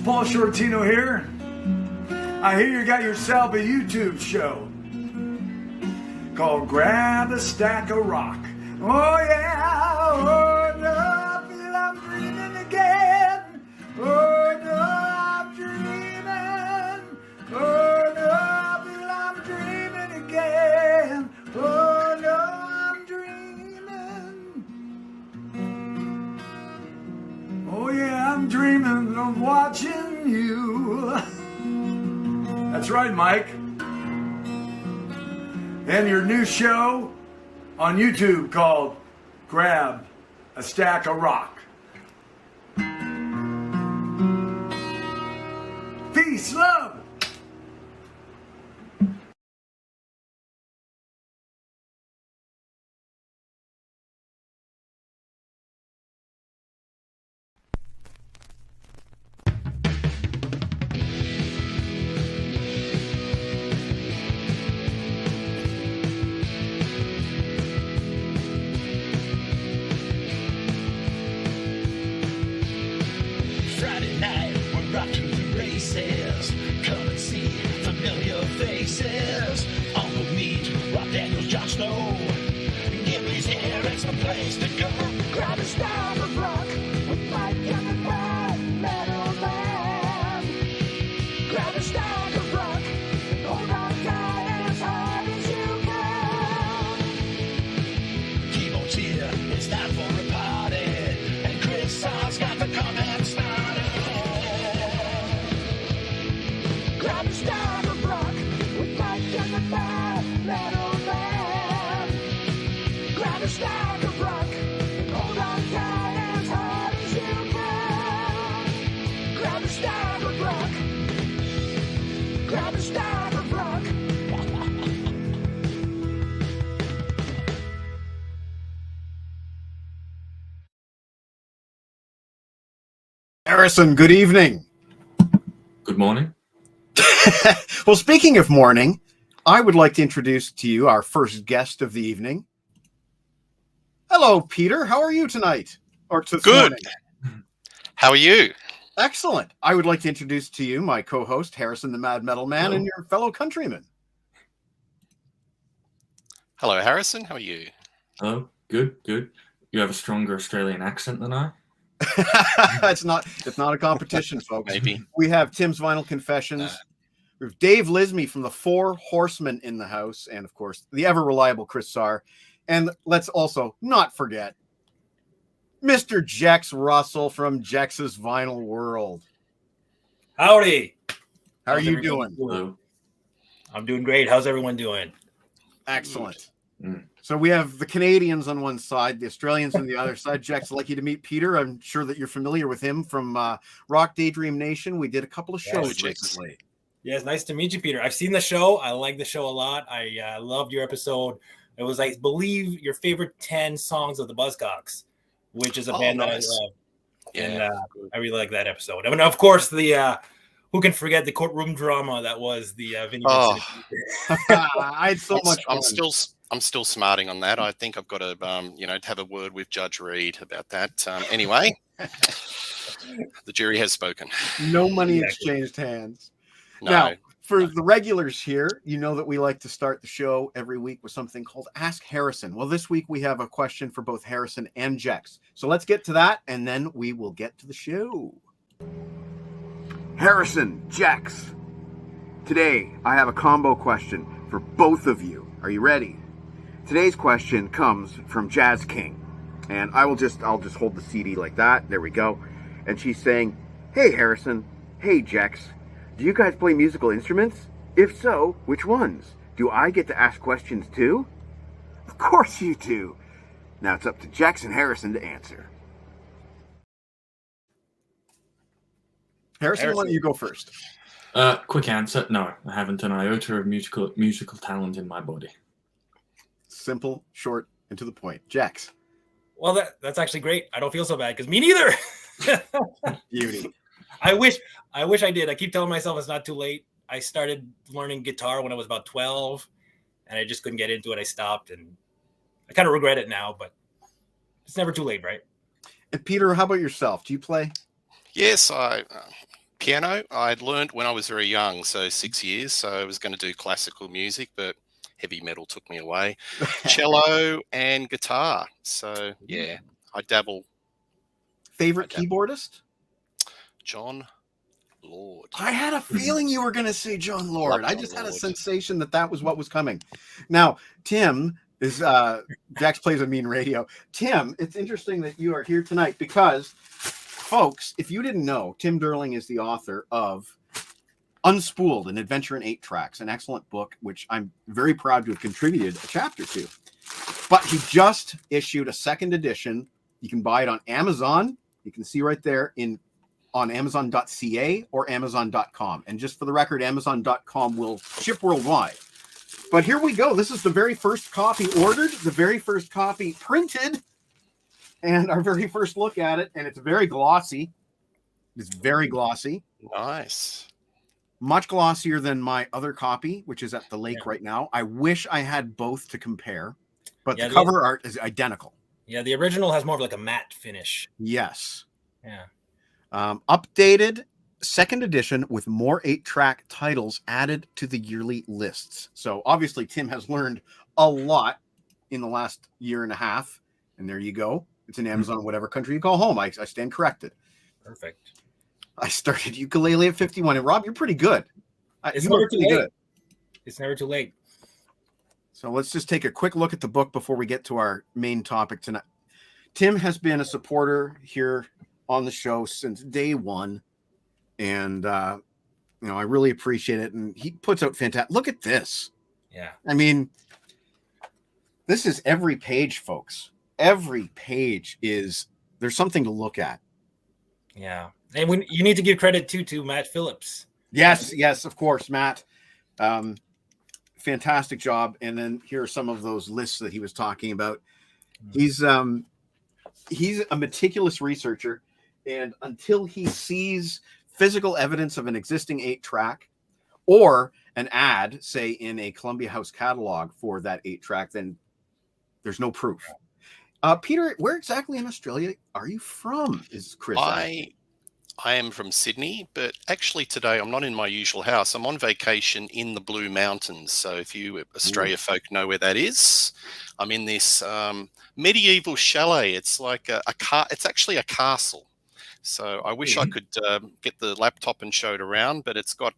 Paul Shortino here. I hear you got yourself a YouTube show called Grab a Stack of Rock. Oh yeah, oh no, I feel I'm dreaming again. Oh no, I'm dreaming. Oh no, I feel I'm dreaming again. Oh no, I'm dreaming. Oh yeah, I'm dreaming of watching you. That's right, Mike. And your new show on YouTube called Grab a Stack of Rock. Peace, love. Friday night, we're off to the races. Come and see familiar faces. Uncle Meat, Rob Daniels, Jon Snow. Gilly's here, it's the place to go. Grab a stack of rock with Mike and the Bad Metal Man. Grab a stack of rock and hold on tight as hard as you can. T-Bone's here, it's time for a party. And Chris Saul's got the comment started. Grab a stack of rock with Mike and the Bad Metal Man. Grab a stack of rock and hold on tight as hard as you can. Grab a stack of rock. Grab a stack of rock. Harrison, good evening. Good morning. Well, speaking of morning, I would like to introduce to you our first guest of the evening. Hello, Peter. How are you tonight? Or this Good. morning? How are you? Excellent. I would like to introduce to you my co-host, Harrison the Mad Metal Man, Hello. and your fellow countryman. Hello, Harrison. How are you? Oh, good. You have a stronger Australian accent than I. it's not a competition, folks. Maybe. We have Tim's Vinyl Confessions. We have Dave Lismy from the Four Horsemen in the house, and of course, the ever reliable Chris Sarr. And let's also not forget Mr. Jex Russell from Jex's Vinyl World. Howdy. How are How's you everybody doing? Hello. I'm doing great. How's everyone doing? Excellent. Mm. So we have the Canadians on one side, the Australians on the other side. Jex, lucky to meet Peter. I'm sure that you're familiar with him from Rock Daydream Nation. We did a couple of shows Jex. recently. Yes, nice to meet you, Peter. I've seen the show. I like the show a lot. I loved your episode. It was, I believe, your favorite 10 songs of the Buzzcocks, which is a band nice. that I love. Yeah. And I really like that episode. I mean, of course, the who can forget the courtroom drama that was the Vinnie Oh. Vincent. I had so much fun. I'm still smarting on that. I think I've got to, have a word with Judge Reed about that. Anyway, the jury has spoken. No money Exactly. exchanged hands. No. Now, for the regulars here, you know that we like to start the show every week with something called Ask Harrison. Well, this week we have a question for both Harrison and Jex. So let's get to that, and then we will get to the show. Harrison, Jex. Today, I have a combo question for both of you. Are you ready? Today's question comes from Jazz King. And I'll just hold the CD like that. There we go. And she's saying, "Hey, Harrison. Hey, Jex. Do you guys play musical instruments? If so, which ones? Do I get to ask questions too?" Of course you do. Now it's up to Jex and Harrison to answer. Harrison, why don't you go first? Quick answer: no, I haven't an iota of musical talent in my body. Simple, short, and to the point. Jex. Well, that's actually great. I don't feel so bad because me neither. Beauty. I wish I did. I keep telling myself it's not too late. I started learning guitar when I was about 12, and I just couldn't get into it. I stopped, and I kind of regret it now, but it's never too late, right? And Peter, how about yourself? Do you play? Yes, I Piano, I'd learned when I was very young, so 6 years. So I was going to do classical music, but heavy metal took me away. Cello and guitar. So yeah, I dabble. Favorite keyboardist? John Lord. I had a feeling you were going to say John Lord. Love I John just had a Lord. sensation that was what was coming. Now, Tim is Jax Plays with Me in Radio. Tim, it's interesting that you are here tonight because, folks, if you didn't know, Tim Derling is the author of Unspooled, an adventure in 8 tracks, an excellent book, which I'm very proud to have contributed a chapter to. But he just issued a second edition. You can buy it on Amazon. You can see right there on Amazon.ca or Amazon.com. And just for the record, Amazon.com will ship worldwide. But here we go. This is the very first copy ordered, the very first copy printed, and our very first look at it. And it's very glossy. It's very glossy. Nice. Much glossier than my other copy, which is at the lake right now. I wish I had both to compare, but the cover art is identical. Yeah, the original has more of like a matte finish. Yes. Yeah. Updated second edition with more 8-track titles added to the yearly lists. So obviously Tim has learned a lot in the last year and a half. And there you go. It's in Amazon, whatever country you call home. I stand corrected. Perfect. I started ukulele at 51. And Rob, you're pretty good. It's never too late. It's never too late. So let's just take a quick look at the book before we get to our main topic tonight. Tim has been a supporter here on the show since day one. And, I really appreciate it. And he puts out fantastic. Look at this. Yeah. I mean, this is every page, folks. Every page there's something to look at. Yeah. And you need to give credit to Matt Phillips. Yes, of course, Matt. Fantastic job. And then here are some of those lists that he was talking about. He's a meticulous researcher, and until he sees physical evidence of an existing 8-track or an ad, say in a Columbia House catalog for that 8-track, then there's no proof. Peter, where exactly in Australia are you from? Is Chris? I am from Sydney, but actually today I'm not in my usual house. I'm on vacation in the Blue Mountains. So if you Australia folk know where that is, I'm in this medieval chalet. It's like it's actually a castle. So I wish I could get the laptop and show it around, but it's got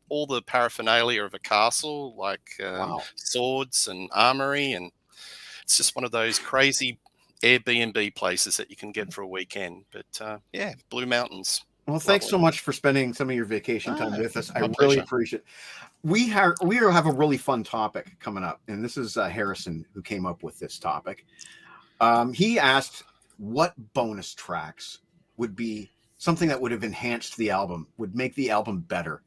all the paraphernalia of a castle, like swords and armory, and it's just one of those crazy Airbnb places that you can get for a weekend. But Blue Mountains. Well, thanks so much for spending some of your vacation time with us. I really pleasure. appreciate it. We have a really fun topic coming up, and this is Harrison who came up with this topic. He asked what bonus tracks would be something that would have enhanced the album, would make the album better.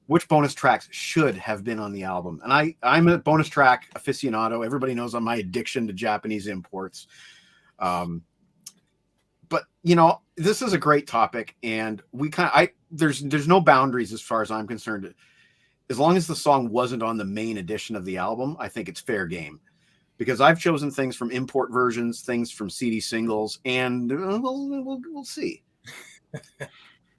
Which bonus tracks should have been on the album? And I'm a bonus track aficionado. Everybody knows on my addiction to Japanese imports. But this is a great topic, and there's no boundaries as far as I'm concerned. As long as the song wasn't on the main edition of the album, I think it's fair game, because I've chosen things from import versions, things from CD singles, and we'll see.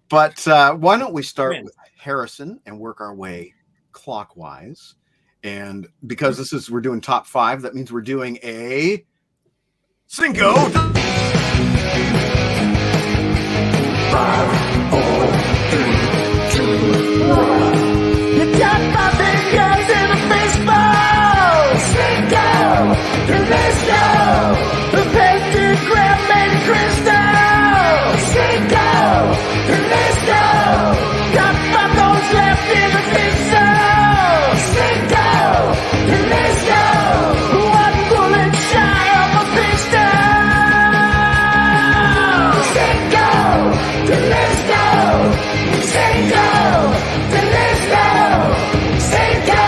But why don't we start with Harrison and work our way clockwise? And because we're doing top 5, that means we're doing a Cinco. 5, 4, 3, 2, 1. You got my fingers in a baseball. Cinco, let's go. The pentagram made crystal. Cinco, let's go. Got 5 notes left in the pixel. Cinco, let's go. One bullet shy of a pistol. Cinco, let's go. Cinco, let's go. Cinco,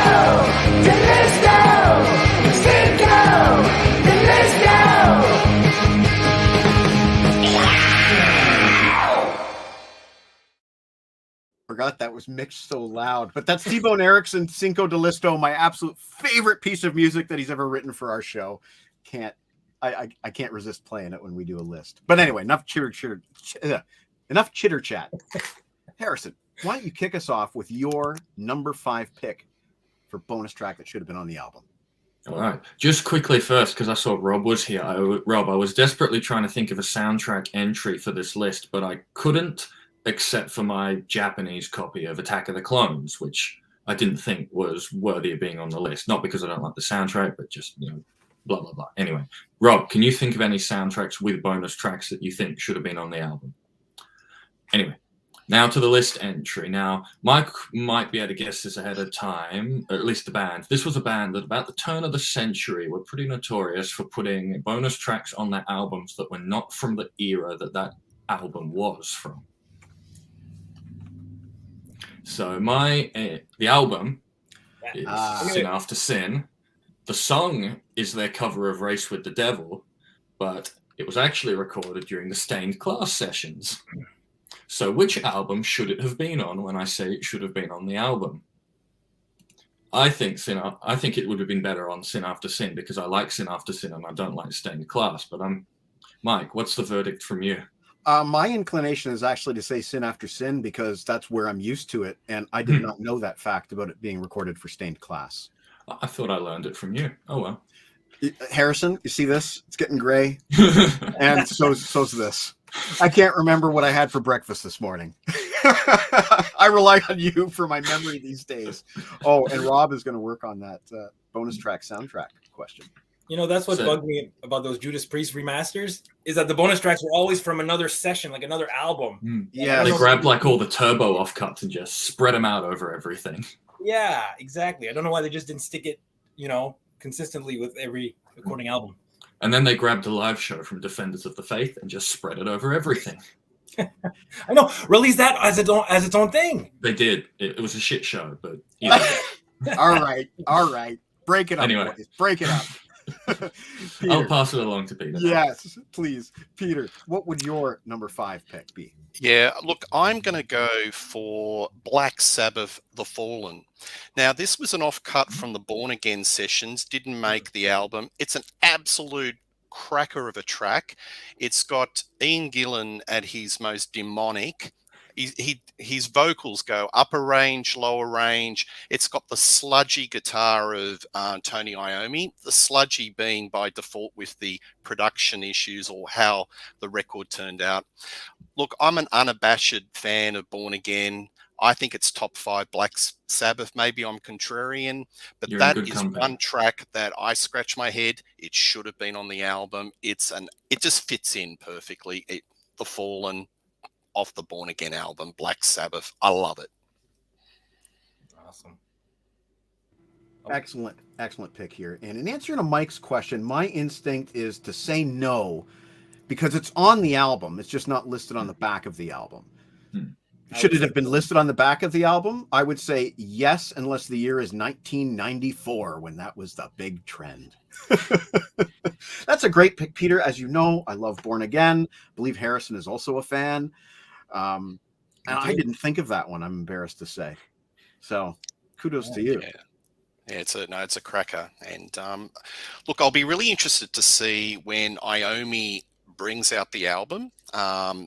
let's go. Cinco, let's go. Forgot that was mixed so loud, but that's T-Bone Erickson, Cinco de Listo, my absolute favorite piece of music that he's ever written for our show. I can't resist playing it when we do a list. But anyway, enough chitter chat. Harrison, why don't you kick us off with your number 5 pick for bonus track that should have been on the album? All right. Just quickly first, because I saw Rob was here. Rob, I was desperately trying to think of a soundtrack entry for this list, but I couldn't, except for my Japanese copy of Attack of the Clones, which I didn't think was worthy of being on the list. Not because I don't like the soundtrack, but just, blah, blah, blah. Anyway, Rob, can you think of any soundtracks with bonus tracks that you think should have been on the album? Anyway, now to the list entry. Now, Mike might be able to guess this ahead of time, or at least the band. This was a band that about the turn of the century were pretty notorious for putting bonus tracks on their albums that were not from the era that album was from. So the album is Sin After Sin. The song is their cover of Race with the Devil, but it was actually recorded during the Stained Class sessions. So which album should it have been on when I say it should have been on the album? I think it would have been better on Sin After Sin because I like Sin After Sin and I don't like Stained Class. But Mike, what's the verdict from you? My inclination is actually to say Sin After Sin because that's where I'm used to it. And I did not know that fact about it being recorded for Stained Class. I thought I learned it from you. Oh, well. Harrison, you see this? It's getting gray. And so's this. I can't remember what I had for breakfast this morning. I rely on you for my memory these days. Oh, and Rob is going to work on that bonus track soundtrack question. That's what bugged me about those Judas Priest remasters is that the bonus tracks were always from another session, like another album. Yeah, they grabbed like all the turbo offcuts and just spread them out over everything. Yeah, exactly. I don't know why they just didn't stick it, consistently with every recording album. And then they grabbed a live show from Defenders of the Faith and just spread it over everything. I know. Release that as its own thing. They did. It was a shit show, but All right. Break it up, anyway. Boys. Break it up. I'll pass it along to Peter. Yes, please. Peter, what would your number 5 pick be? Yeah, look, I'm going to go for Black Sabbath, The Fallen. Now, this was an offcut from the Born Again sessions, didn't make the album. It's an absolute cracker of a track. It's got Ian Gillan at his most demonic. His vocals go upper range, lower range. It's got the sludgy guitar of Tony Iommi, the sludgy being by default with the production issues or how the record turned out. Look, I'm an unabashed fan of Born Again. I think it's top 5 Black Sabbath. Maybe I'm contrarian, but that is company. One track that I scratch my head. It should have been on the album. It just fits in perfectly. The Fallen off the Born Again album, Black Sabbath. I love it. Awesome. Excellent pick here. And in answer to Mike's question, my instinct is to say no because it's on the album. It's just not listed on the back of the album. Should it have been listed on the back of the album? I would say yes, unless the year is 1994 when that was the big trend. That's a great pick, Peter. As you know, I love Born Again. I believe Harrison is also a fan. And I didn't think of that one, I'm embarrassed to say. So kudos to you. Yeah, it's a cracker. And look, I'll be really interested to see when Iommi brings out the album.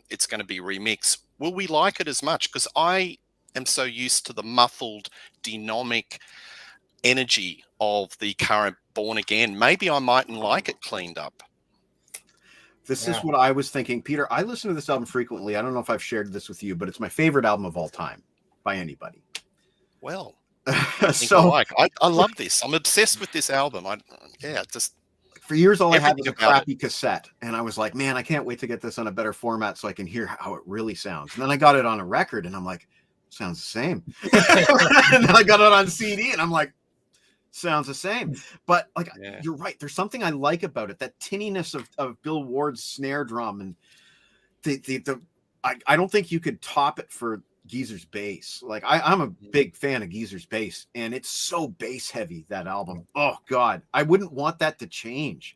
It's going to be remixed. Will we like it as much? Because I am so used to the muffled, dynamic energy of the current Born Again. Maybe I mightn't like it cleaned up. This is what I was thinking. Peter, I listen to this album frequently. I don't know if I've shared this with you, but it's my favorite album of all time by anybody. Well, I love this. I'm obsessed with this album. For years, all I had was a crappy cassette. And I was like, man, I can't wait to get this on a better format so I can hear how it really sounds. And then I got it on a record and I'm like, sounds the same. And then I got it on CD and I'm like, sounds the same. But you're right. There's something I like about it. That tinniness of Bill Ward's snare drum. And I don't think you could top it for Geezer's bass. Like I'm a big fan of Geezer's bass, and it's so bass heavy, that album. Oh God, I wouldn't want that to change.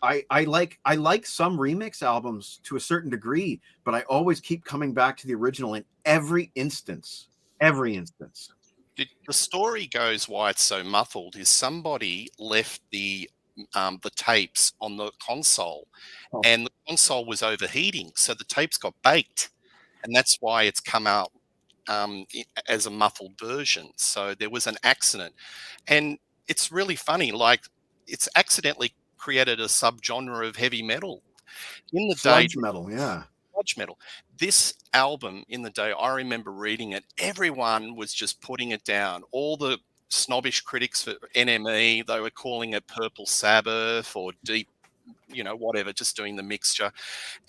I like some remix albums to a certain degree, but I always keep coming back to the original in every instance. The story goes why it's so muffled is somebody left the tapes on the console, and the console was overheating, so the tapes got baked, and that's why it's come out as a muffled version. So there was an accident, and it's really funny. Like, it's accidentally created a subgenre of heavy metal in the day. Sludge metal, yeah. Sludge metal. This album in the day, I remember reading it. Everyone was just putting it down. All the snobbish critics for NME, they were calling it Purple Sabbath or Deep, whatever, just doing the mixture.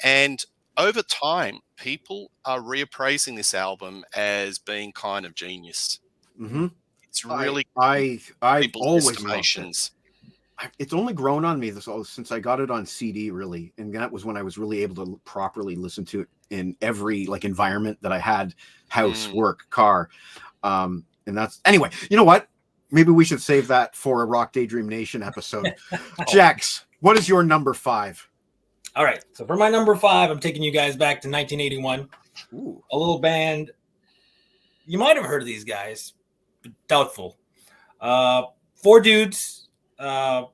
And over time, people are reappraising this album as being kind of genius. Mm-hmm. It's really I people's always loved it. estimations. It's only grown on me since I got it on CD, really, and that was when I was really able to properly listen to it in every environment that I had: house, work, car, and that's anyway. You know what? Maybe we should save that for a Rock Daydream Nation episode. Jax, what is your number 5? All right, so for my number 5, I'm taking you guys back to 1981. Ooh. A little band. You might have heard of these guys, but doubtful. 4 dudes.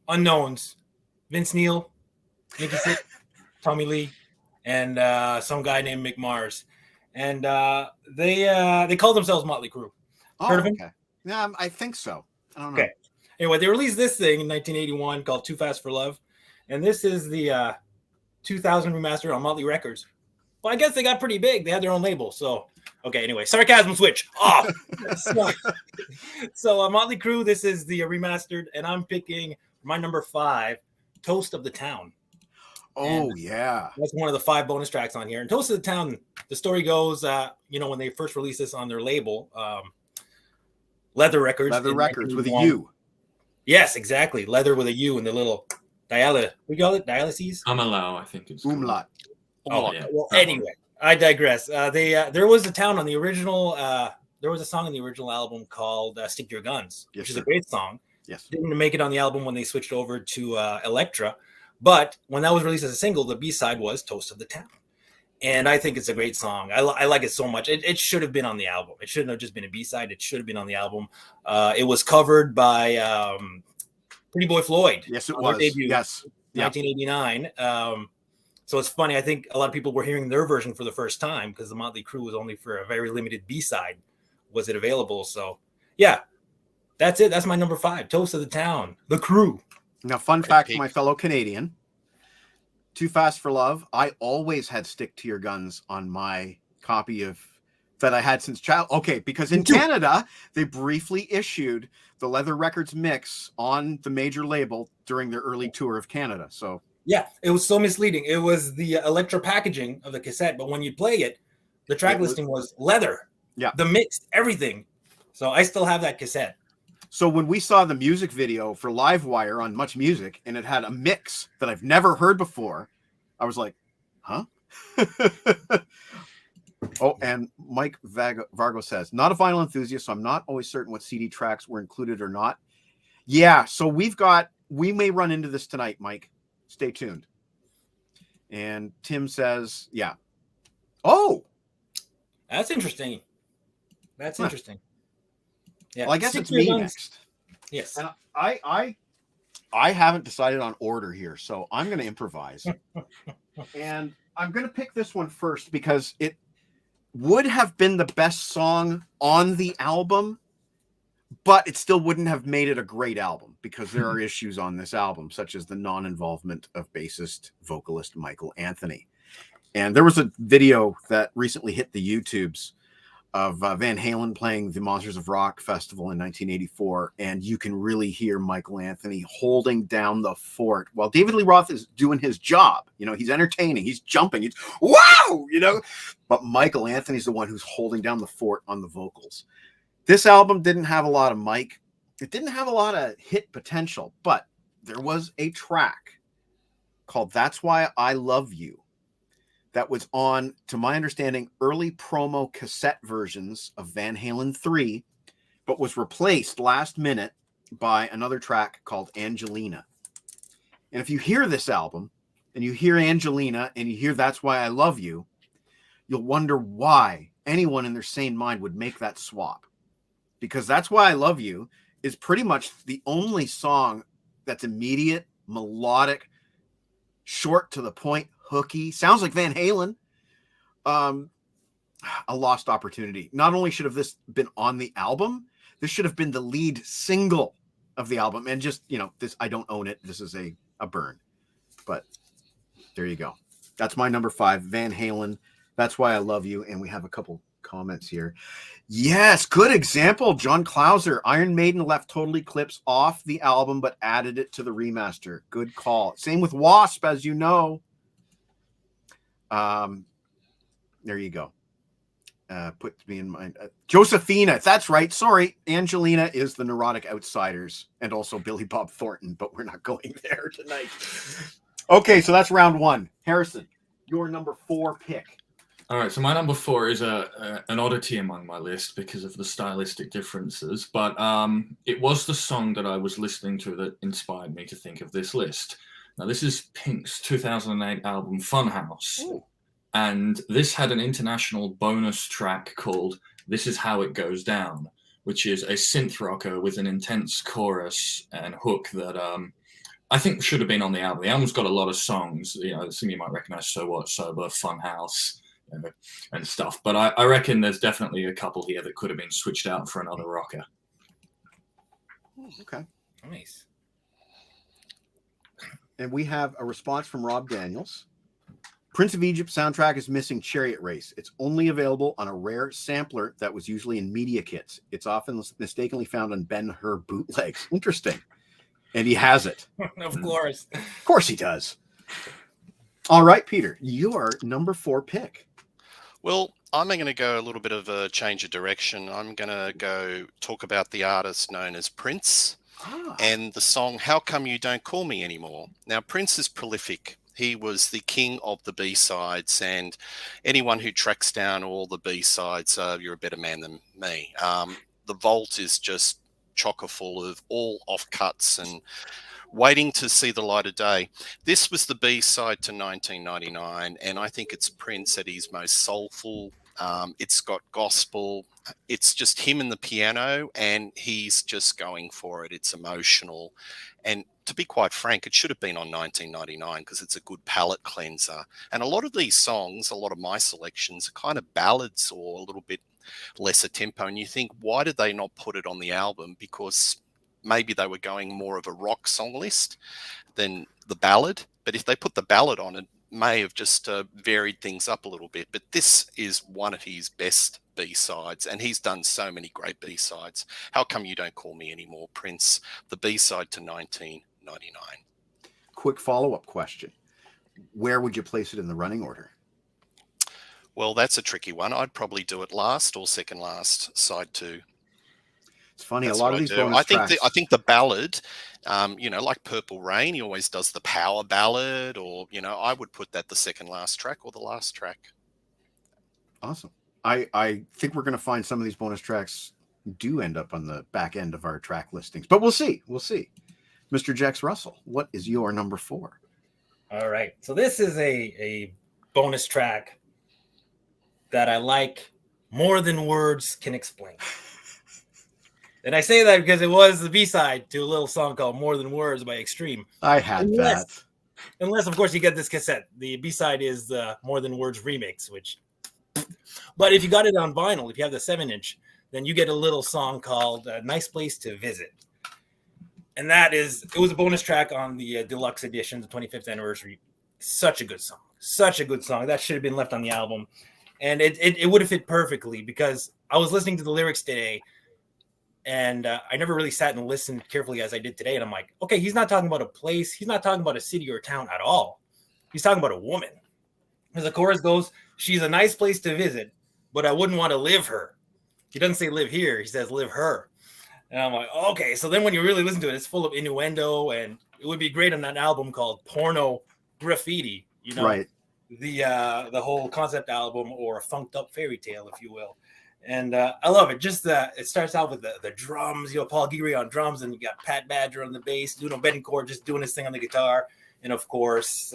Unknowns: Vince Neil, Nicky Six, Tommy Lee, and some guy named Mick Mars, and they call themselves Motley Crue. Heard of him? Okay. Yeah, I think so. I don't know. Okay. Anyway, they released this thing in 1981 called "Too Fast for Love," and this is the 2000 remaster on Motley Records. Well, I guess they got pretty big. They had their own label, so. Okay, anyway, sarcasm switch off. So Motley Crue, this is the remastered, and I'm picking my number 5, Toast of the Town. Oh, yeah. That's one of the 5 bonus tracks on here. And Toast of the Town, the story goes, when they first released this on their label, Leather Records. Leather Records with a U. Yes, exactly. Leather with a U and the little we call it dialyses? Umlaut, I think it's Umlaut. Oh, yeah. Well, anyway. I digress. There was a town on the original. There was a song on the original album called "Stick to Your Guns," which is a great song. Yes, didn't make it on the album when they switched over to Elektra, but when that was released as a single, the B-side was "Toast of the Town," and I think it's a great song. I like it so much. It should have been on the album. It shouldn't have just been a B-side. It should have been on the album. It was covered by Pretty Boy Floyd. Yes, it was. Debut, yes, 1989. So it's funny. I think a lot of people were hearing their version for the first time because the Motley Crue was only for a very limited B-side. Was it available? So, yeah, that's it. That's my number 5. Toast of the Town, The Crue. Now, fun fact for my fellow Canadian: Too Fast for Love. I always had Stick to Your Guns on my copy of that I had since child. Okay, because in Canada they briefly issued the Leather Records mix on the major label during their early tour of Canada. So. Yeah, it was so misleading. It was the Elektra packaging of the cassette, but when you play it, the track listing was leather. Yeah. The mix, everything. So I still have that cassette. So when we saw the music video for Livewire on Much Music and it had a mix that I've never heard before, I was like, huh? Oh, and Mike Vargo says, not a vinyl enthusiast, so I'm not always certain what CD tracks were included or not. Yeah, so we may run into this tonight, Mike. Stay tuned. And Tim says, yeah. Oh, that's interesting. That's interesting. Yeah. Well, I guess it's me next. Yes. And I haven't decided on order here, so I'm going to improvise. And I'm going to pick this one first because it would have been the best song on the album, but it still wouldn't have made it a great album because there are issues on this album, such as the non-involvement of bassist vocalist Michael Anthony. And there was a video that recently hit the YouTubes of Van Halen playing the Monsters of Rock festival in 1984. And you can really hear Michael Anthony holding down the fort while David Lee Roth is doing his job. You know, he's entertaining, he's jumping, he's wow, you know, but Michael Anthony's the one who's holding down the fort on the vocals. This album didn't have a lot of Mike. It didn't have a lot of hit potential, but there was a track called That's Why I Love You that was on, to my understanding, early promo cassette versions of Van Halen 3, but was replaced last minute by another track called Angelina. And if you hear this album and you hear Angelina and you hear That's Why I Love You, you'll wonder why anyone in their sane mind would make that swap. Because That's Why I Love You is pretty much the only song that's immediate, melodic, short to the point, hooky. Sounds like Van Halen. a lost opportunity. Not only should have this been on the album, this should have been the lead single of the album. And just, this, I don't own it. This is a burn. But there you go. That's my number 5, Van Halen. That's Why I Love You. And we have a couple comments here. Yes, good example. John Clauser. Iron Maiden left Total Eclipse off the album, but added it to the remaster. Good call. Same with Wasp, as you know. There you go. Put me in mind. Josephina. That's right. Sorry. Angelina is the Neurotic Outsiders and also Billy Bob Thornton, but we're not going there tonight. Okay, so that's round 1. Harrison, your number 4 pick. All right, so my number 4 is an oddity among my list because of the stylistic differences, but it was the song that I was listening to that inspired me to think of this list. Now, this is Pink's 2008 album Funhouse, and this had an international bonus track called This Is How It Goes Down, which is a synth rocker with an intense chorus and hook that I think should have been on the album. The album's got a lot of songs, some you might recognize, So What, Sober, Funhouse, and stuff. But I reckon there's definitely a couple here that could have been switched out for another rocker. Okay. Nice. And we have a response from Rob Daniels. Prince of Egypt soundtrack is missing Chariot Race. It's only available on a rare sampler that was usually in media kits. It's often mistakenly found on Ben-Hur bootlegs. Interesting. And he has it. Of course. Of course he does. All right, Peter, your number 4 pick. Well, I'm going to go a little bit of a change of direction. I'm going to go talk about the artist known as Prince and the song How Come You Don't Call Me Anymore. Now, Prince is prolific. He was the king of the B-sides, and anyone who tracks down all the B-sides, you're a better man than me. The vault is just chocker full of all offcuts and waiting to see the light of day. This was the B-side to 1999, and I think it's Prince at his most soulful. It's got gospel. It's just him and the piano, and he's just going for it. It's emotional. And to be quite frank, it should have been on 1999 because it's a good palate cleanser. And a lot of these songs, a lot of my selections are kind of ballads or a little bit lesser tempo. And you think, why did they not put it on the album? Because maybe they were going more of a rock song list than the ballad. But if they put the ballad on, it may have just varied things up a little bit. But this is one of his best B-sides, and he's done so many great B-sides. How Come You Don't Call Me Anymore, Prince, the B-side to 1999. Quick follow-up question. Where would you place it in the running order? Well, that's a tricky one. I'd probably do it last or second last, side 2. It's funny. That's a lot what of these I do. bonus tracks. I think the ballad, like Purple Rain, he always does the power ballad, or I would put that the second last track or the last track. Awesome. I think we're going to find some of these bonus tracks do end up on the back end of our track listings, but we'll see. We'll see. Mr. Jax Russell, what is your number 4? All right. So this is a bonus track that I like more than words can explain. And I say that because it was the B-side to a little song called More Than Words by Extreme. I had that. Unless, of course, you get this cassette. The B-side is the More Than Words remix, but if you got it on vinyl, if you have the 7-inch, then you get a little song called Nice Place to Visit. And it was a bonus track on the deluxe edition, the 25th anniversary. Such a good song. Such a good song. That should have been left on the album. And it would have fit perfectly because I was listening to the lyrics today, and I never really sat and listened carefully as I did today. And I'm like, okay, he's not talking about a place. He's not talking about a city or a town at all. He's talking about a woman. As the chorus goes, she's a nice place to visit, but I wouldn't want to live her. He doesn't say live here. He says live her. And I'm like, okay. So then when you really listen to it, it's full of innuendo, and it would be great on that album called Porno Graffiti, Right. The whole concept album, or a funked up fairy tale, if you will. And I love it. Just it starts out with the drums, Paul Geary on drums, and you got Pat Badger on the bass, Bettencourt just doing his thing on the guitar, and of course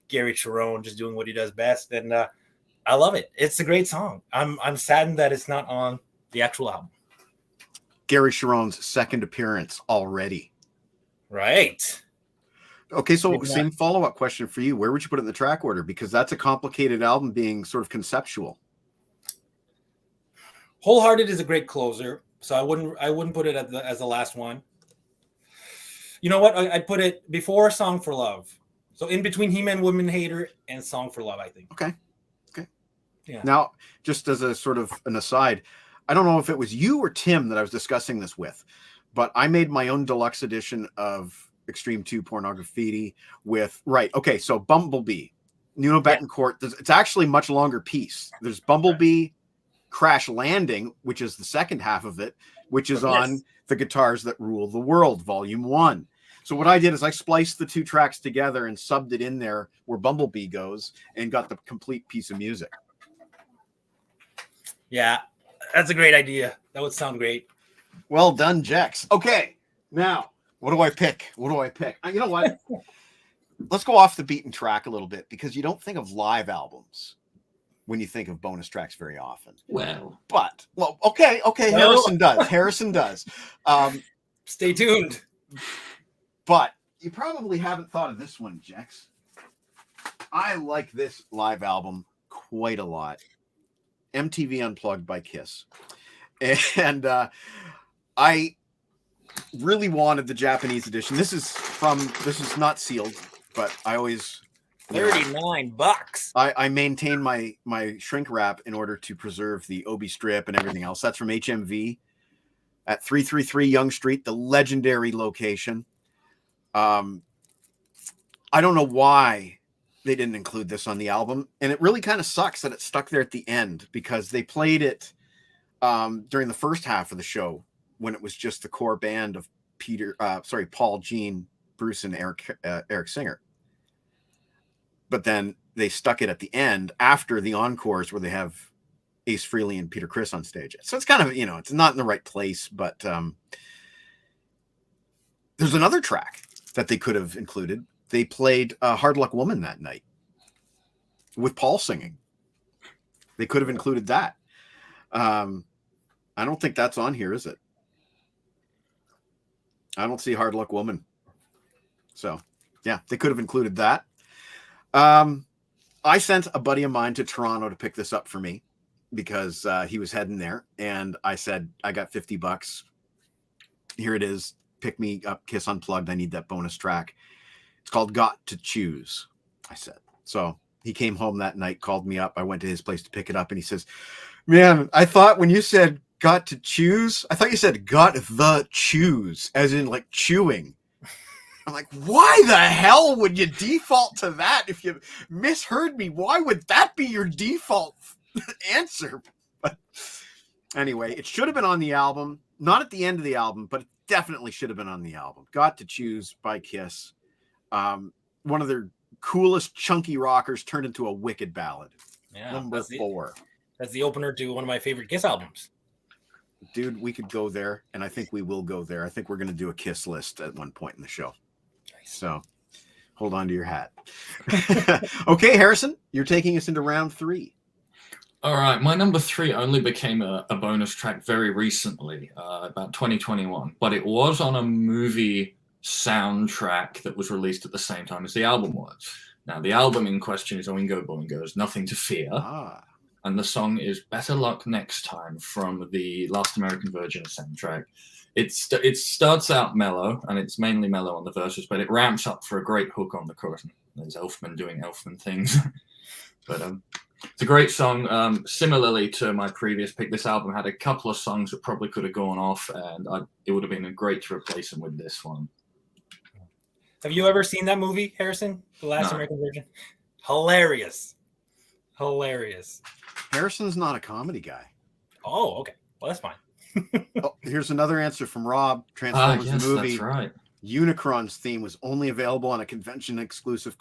Gary Cherone just doing what he does best. And I love it. It's a great song. I'm saddened that it's not on the actual album. Gary Cherone's second appearance already. Right. Okay, so same follow-up question for you. Where would you put it in the track order? Because that's a complicated album being sort of conceptual. Wholehearted is a great closer, so I wouldn't put it as the last one. You know what? I'd put it before Song for Love. So in between He-Man Woman Hater and Song for Love, I think. Okay. Yeah. Now, just as a sort of an aside, I don't know if it was you or Tim that I was discussing this with, but I made my own deluxe edition of Extreme 2 Pornography with, right. Okay. So Bumblebee, Nuno Betancourt, it's actually a much longer piece. There's Bumblebee, Crash Landing, which is the second half of it, which is on The Guitars That Rule the World, Volume 1. So what I did is I spliced the two tracks together and subbed it in there where Bumblebee goes and got the complete piece of music. Yeah, that's a great idea. That would sound great. Well done, Jex. Okay, now, what do I pick? You know what? Let's go off the beaten track a little bit because you don't think of live albums when you think of bonus tracks very often. Okay, Harrison does. Stay tuned. But you probably haven't thought of this one, Jex. I like this live album quite a lot. MTV Unplugged by Kiss. And I really wanted the Japanese edition. This is not sealed, but I always $39. I maintain my shrink wrap in order to preserve the Obi strip and everything else. That's from HMV at 333 Yonge Street, the legendary location. I don't know why they didn't include this on the album, and it really kind of sucks that it stuck there at the end because they played it during the first half of the show when it was just the core band of Paul, Gene, Bruce, and Eric Singer. But then they stuck it at the end after the encores where they have Ace Frehley and Peter Criss on stage. So it's kind of, it's not in the right place, but there's another track that they could have included. They played Hard Luck Woman that night with Paul singing. They could have included that. I don't think that's on here, is it? I don't see Hard Luck Woman. So, yeah, they could have included that. I sent a buddy of mine to Toronto to pick this up for me because he was heading there. And I said, I got $50. Here it is. Pick me up, Kiss Unplugged. I need that bonus track. It's called Got to Choose, I said. So he came home that night, called me up. I went to his place to pick it up. And he says, man, I thought when you said got to choose, I thought you said got the choose, as in like chewing. I'm like, why the hell would you default to that? If you misheard me, why would that be your default answer? But anyway, it should have been on the album. Not at the end of the album, but it definitely should have been on the album. Got to Choose by Kiss. One of their coolest chunky rockers turned into a wicked ballad. Yeah, Number 4. That's the opener to one of my favorite Kiss albums. Dude, we could go there, and I think we will go there. I think we're going to do a Kiss list at one point in the show. Nice. So hold on to your hat. Okay, Harrison, you're taking us into round 3. All right, my number 3 only became a bonus track very recently, about 2021, but it was on a movie soundtrack that was released at the same time as the album was. Now, the album in question is Oingo Boingo's Nothing to Fear, and the song is Better Luck Next Time from the Last American Virgin soundtrack. It starts out mellow, and it's mainly mellow on the verses, but it ramps up for a great hook on the chorus. There's Elfman doing Elfman things. But it's a great song. Similarly to my previous pick, this album had a couple of songs that probably could have gone off, and it would have been great to replace them with this one. Have you ever seen that movie, Harrison? The Last American Virgin? Hilarious. Harrison's not a comedy guy. Oh, okay. Well, that's fine. Here's another answer from Rob. Transformers the movie. That's right. Unicron's theme was only available on a convention exclusive.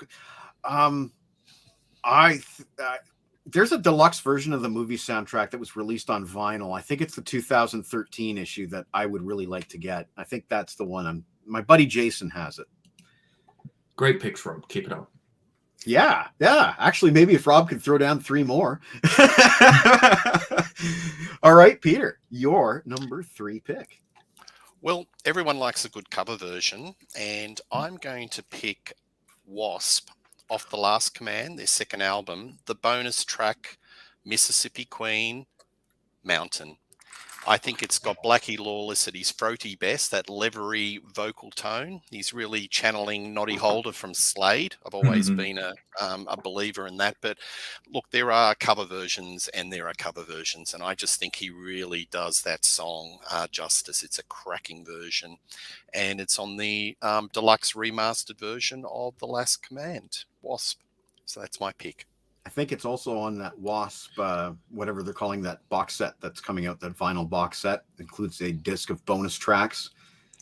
There's a deluxe version of the movie soundtrack that was released on vinyl. I think it's the 2013 issue that I would really like to get. I think that's the one. My buddy Jason has it. Great picks, Rob. Keep it up. Yeah. Actually, maybe if Rob could throw down 3 more. All right, Peter, your number 3 pick. Well, everyone likes a good cover version, and I'm going to pick Wasp off The Last Command, their second album, the bonus track, Mississippi Queen, Mountain. I think it's got Blackie Lawless at his throaty best, that leathery vocal tone. He's really channeling Noddy Holder from Slade. I've always been a believer in that. But look, there are cover versions and there are cover versions. And I just think he really does that song justice. It's a cracking version. And it's on the deluxe remastered version of The Last Command, Wasp. So that's my pick. I think it's also on that Wasp, whatever they're calling that box set that's coming out, that vinyl box set. It includes a disc of bonus tracks.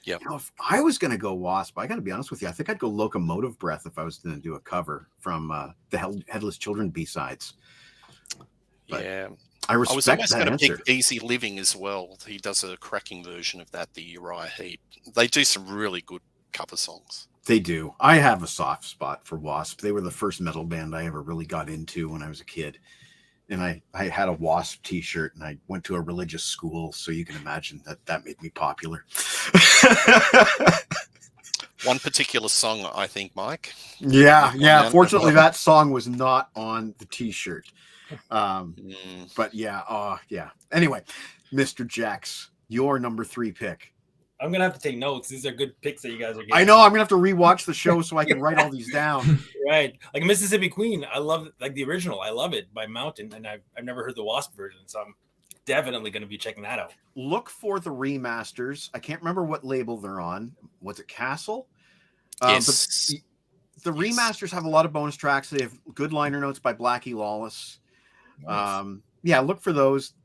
Yeah. You know, if I was going to go Wasp, I got to be honest with you, I think I'd go Locomotive Breath if I was going to do a cover from the Headless Children B-sides. But yeah. I was respect almost that going to answer. pick Easy Living as well. He does a cracking version of that, the Uriah Heep. They do some really good cover songs. They do. I have a soft spot for Wasp. They were the first metal band I ever really got into when I was a kid. And I had a Wasp t-shirt and I went to a religious school. So you can imagine that made me popular. One particular song, I think, Mike. Yeah. Fortunately, that song was not on the t-shirt. But yeah. Anyway, Mr. Jax, your number 3 pick. I'm gonna have to take notes. These are good picks that you guys are getting. I know. I'm gonna have to rewatch the show so I can write all these down. Right, like Mississippi Queen. I love like the original. I love it by Mountain, and I've never heard the Wasp version, so I'm definitely gonna be checking that out. Look for the remasters. I can't remember what label they're on. Was it Castle? Yes. But the remasters have a lot of bonus tracks. They have good liner notes by Blackie Lawless. Nice. Look for those.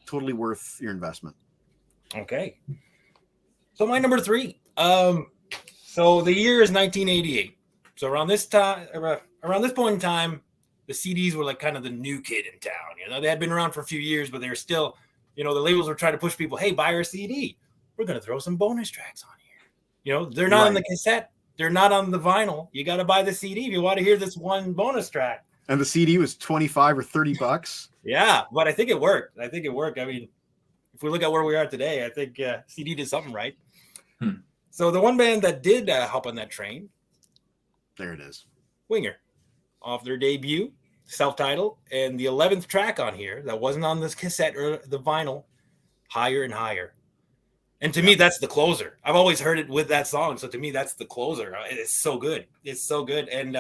Totally worth your investment. Okay. So my number 3. So the year is 1988. So around this time, around this point in time, the CDs were like kind of the new kid in town. You know, they had been around for a few years, but they were still, you know, the labels were trying to push people, hey, buy our CD. We're going to throw some bonus tracks on here. You know, they're not on the cassette. They're not on the vinyl. You got to buy the CD if you want to hear this one bonus track. And the CD was $25 or $30. Yeah, but I think it worked. I mean, if we look at where we are today, I think CD did something right. So the one band that did hop on that train, there it is, Winger, off their debut, self-titled, and the 11th track on here that wasn't on this cassette or the vinyl, Higher and Higher. And to me, that's the closer. I've always heard it with that song, so to me, that's the closer. It's so good. It's so good. And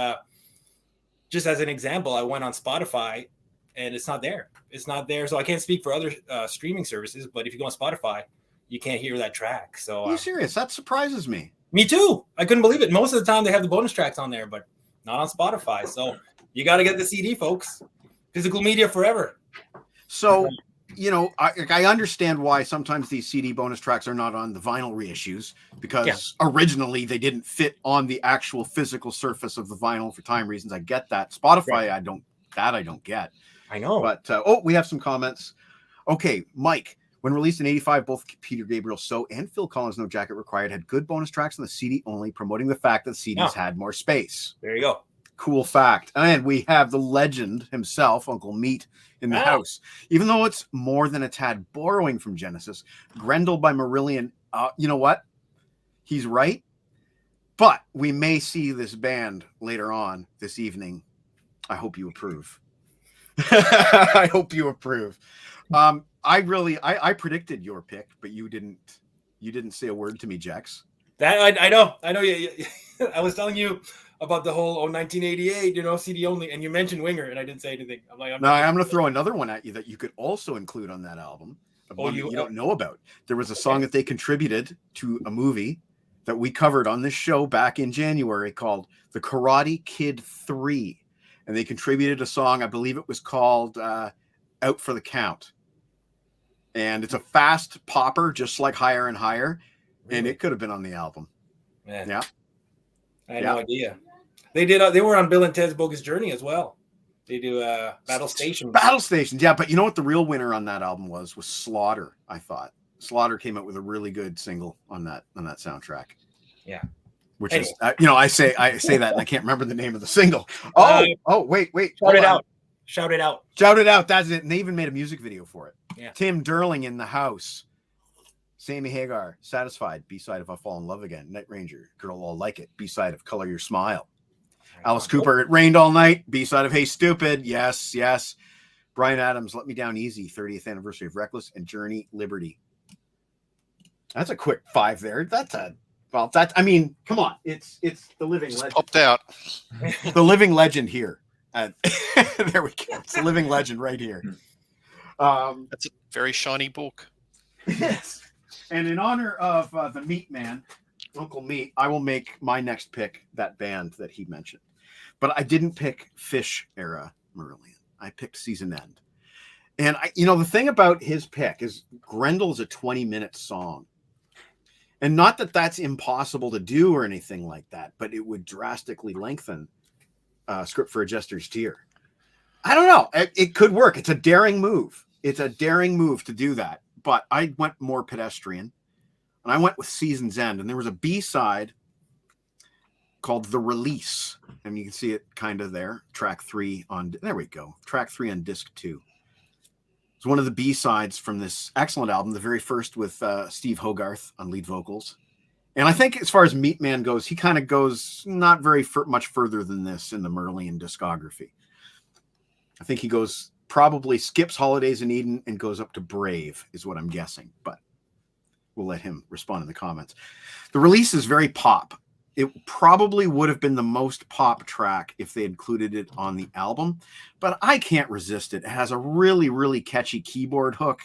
just as an example, I went on Spotify, and it's not there. It's not there. So I can't speak for other streaming services, but if you go on Spotify, you can't hear that track. So are you serious? That surprises me. Me too. I couldn't believe it. Most of the time they have the bonus tracks on there, but not on Spotify. So you got to get the CD, folks. Physical media forever. So, you know, I understand why sometimes these CD bonus tracks are not on the vinyl reissues, because originally they didn't fit on the actual physical surface of the vinyl for time reasons. I get that. Spotify, right. I don't get. I know. But, we have some comments. Okay, Mike. When released in 85, both Peter Gabriel So and Phil Collins' No Jacket Required had good bonus tracks on the CD only, promoting the fact that the CDs had more space. There you go. Cool fact. And we have the legend himself, Uncle Meat, in the house. Even though it's more than a tad borrowing from Genesis, Grendel by Marillion, you know what? He's right. But we may see this band later on this evening. I hope you approve. I hope you approve. I predicted your pick, but you didn't say a word to me, Jax. That I know. I was telling you about the whole 1988, you know, CD only, and you mentioned Winger, and I didn't say anything. I'm going to throw another one at you that you could also include on that album. You don't know about. There was a song that they contributed to a movie that we covered on this show back in January called The Karate Kid 3, and they contributed a song. I believe it was called Out for the Count. And it's a fast popper, just like Higher and Higher. Really? And it could have been on the album. Man. Yeah. I had no idea. They did. They were on Bill and Ted's Bogus Journey as well. They do Battle Stations. Battle Stations. Yeah. But you know what the real winner on that album was Slaughter, I thought. Slaughter came out with a really good single on that soundtrack. Yeah. Which is, I say that and I can't remember the name of the single. Wait. Shout it out. That's it. And they even made a music video for it. Yeah. Tim Derling in the house. Sammy Hagar, Satisfied, B-side of I Fall in Love Again. Night Ranger, Girl All Like It, B-side of Color Your Smile. Alice Cooper, It Rained All Night, B-side of Hey Stupid. Yes. Bryan Adams, Let Me Down Easy, 30th anniversary of Reckless, and Journey, Liberty, That's a quick 5 there. I mean, come on. It's the living Just legend. popped out. The living legend here. There we go. It's the living legend right here. That's a very shiny book. Yes. And in honor of the Meat Man, Uncle Meat, I will make my next pick that band that he mentioned. But I didn't pick Fish era Marillion. I picked Season End. And the thing about his pick is Grendel's a 20-minute song. And not that that's impossible to do or anything like that, but it would drastically lengthen Script for a Jester's Tear. I don't know. It could work. It's a daring move. It's a daring move to do that. But I went more pedestrian. And I went with Season's End. And there was a B-side called The Release. And you can see it kind of there. Track 3 on... There we go. Track 3 on disc 2. It's one of the B-sides from this excellent album, the very first with Steve Hogarth on lead vocals. And I think as far as Meat Man goes, he kind of goes not very much further than this in the Marillion discography. I think he goes, probably skips Holidays in Eden and goes up to Brave, is what I'm guessing. But we'll let him respond in the comments. The Release is very pop. It probably would have been the most pop track if they included it on the album, but I can't resist it. It has a really, really catchy keyboard hook.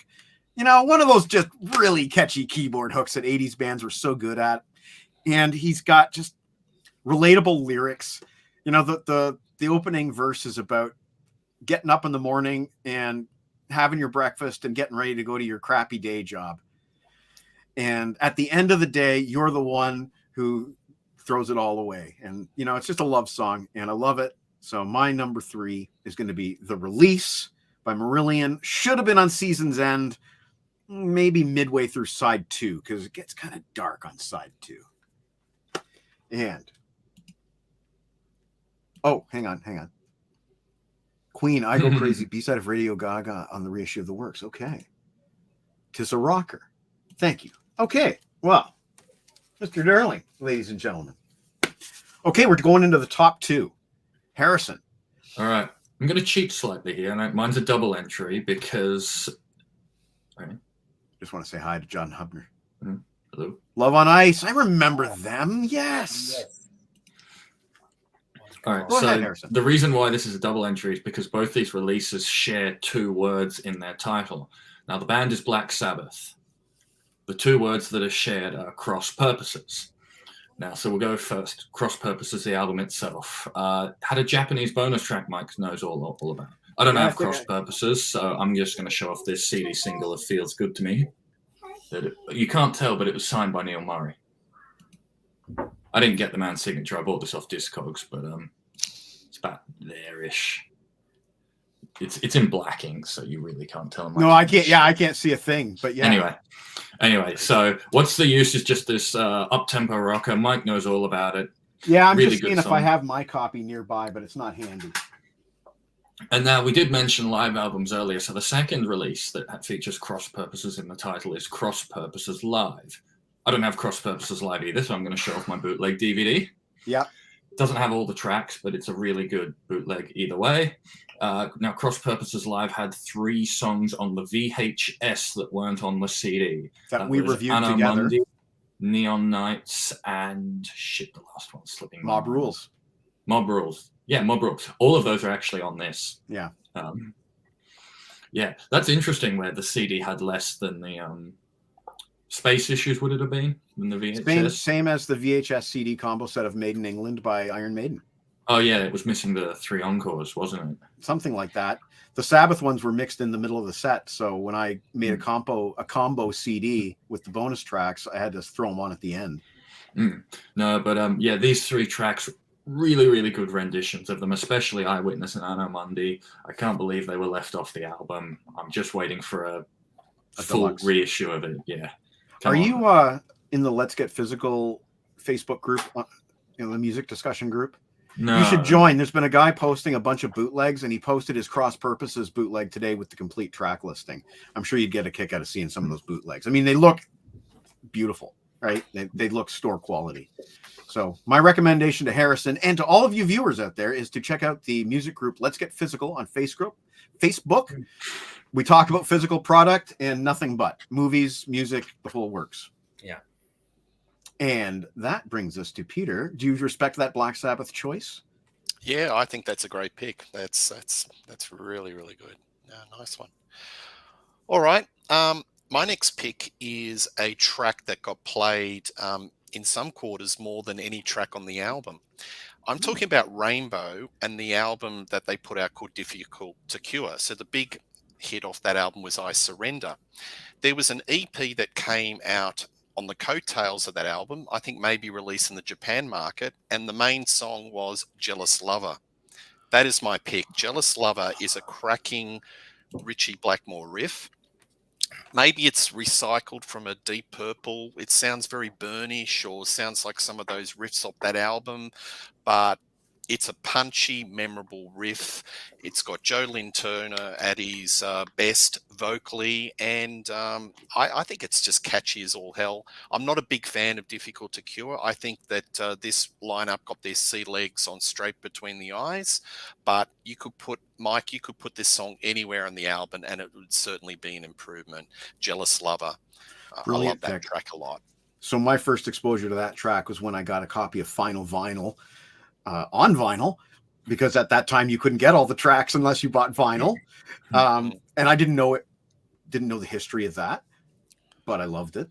One of those just really catchy keyboard hooks that 80s bands were so good at. And he's got just relatable lyrics. The opening verse is about getting up in the morning and having your breakfast and getting ready to go to your crappy day job. And at the end of the day, you're the one who throws it all away. And, it's just a love song and I love it. So my number 3 is going to be The Release by Marillion. Should have been on Season's End, maybe midway through side 2, because it gets kind of dark on side 2. And, hang on. Queen, I Go Crazy, B-side of Radio Gaga on the reissue of The Works. Okay. 'Tis a rocker. Thank you. Okay. Well, Mr. Darling, ladies and gentlemen. Okay, we're going into the top 2. Harrison. All right. I'm going to cheat slightly here. And mine's a double entry because... Just want to say hi to John Hubner. Hello. Love on Ice. I remember them. Yes. All right. Go So ahead, Harrison. the reason why this is a double entry is because both these releases share 2 words in their title. Now, the band is Black Sabbath. The 2 words that are shared are cross purposes. Now, so we'll go first. Cross purposes, the album itself. Had a Japanese bonus track Mike knows all about. I don't have cross purposes, so I'm just going to show off this CD single of Feels Good to Me. You can't tell, but it was signed by Neil Murray. I didn't get the man's signature. I bought this off Discogs, but it's about there-ish. It's in blacking, so you really can't tell much. No, I can't. Yeah, I can't see a thing. But yeah. Anyway, so what's the use? Is just this up-tempo rocker. Mike knows all about it. Yeah, I'm really just seeing good if song. I have my copy nearby, but it's not handy. And now we did mention live albums earlier. So the second release that features cross purposes in the title is Cross Purposes Live. I don't have Cross Purposes Live either, so I'm going to show off my bootleg DVD. Yeah. Doesn't have all the tracks, but it's a really good bootleg either way. Now, Cross Purposes Live had 3 songs on the VHS that weren't on the CD. That we was reviewed Anna together. Mundi, Neon Nights, and the last one's slipping. Mob Rules. Mob Rules. Yeah, Mob Rules. All of those are actually on this. Yeah. Yeah, that's interesting where the CD had less than the Space Issues, would it have been, than the VHS? Same as the VHS CD combo set of Made in England by Iron Maiden. Oh, yeah, it was missing the 3 encores, wasn't it? Something like that. The Sabbath ones were mixed in the middle of the set, so when I made a combo CD with the bonus tracks, I had to throw them on at the end. No, but yeah, these 3 tracks, really, really good renditions of them, especially Eyewitness and Anno Mundi. I can't believe they were left off the album. I'm just waiting for a full deluxe reissue of it. Yeah. Are you in the Let's Get Physical Facebook group, the music discussion group? No. You should join. There's been a guy posting a bunch of bootlegs, and he posted his Cross Purposes bootleg today with the complete track listing. I'm sure you'd get a kick out of seeing some of those bootlegs. I mean, they look beautiful, right? They look store quality. So my recommendation to Harrison and to all of you viewers out there is to check out the music group Let's Get Physical on Facebook. We talk about physical product and nothing but movies, music, the whole works. Yeah. And that brings us to Peter. Do you respect that Black Sabbath choice? Yeah, I think that's a great pick. That's really, really good. Nice one. All right. My next pick is a track that got played in some quarters more than any track on the album. I'm talking about Rainbow and the album that they put out called Difficult to Cure. So the big hit off that album was I Surrender. There was an EP that came out on the coattails of that album, I think maybe released in the Japan market, and the main song was Jealous Lover. That is my pick. Jealous Lover is a cracking Richie Blackmore riff. Maybe it's recycled from a Deep Purple. It sounds very burnish or sounds like some of those riffs off that album, but it's a punchy, memorable riff. It's got Joe Lynn Turner at his best vocally, and I think it's just catchy as all hell. I'm not a big fan of Difficult to Cure. I think that this lineup got their sea legs on Straight Between the Eyes, but you could put this song anywhere on the album, and it would certainly be an improvement. Jealous Lover. I love that track a lot. So my first exposure to that track was when I got a copy of Final Vinyl. On vinyl, because at that time you couldn't get all the tracks unless you bought vinyl, and I didn't know the history of that, but I loved it.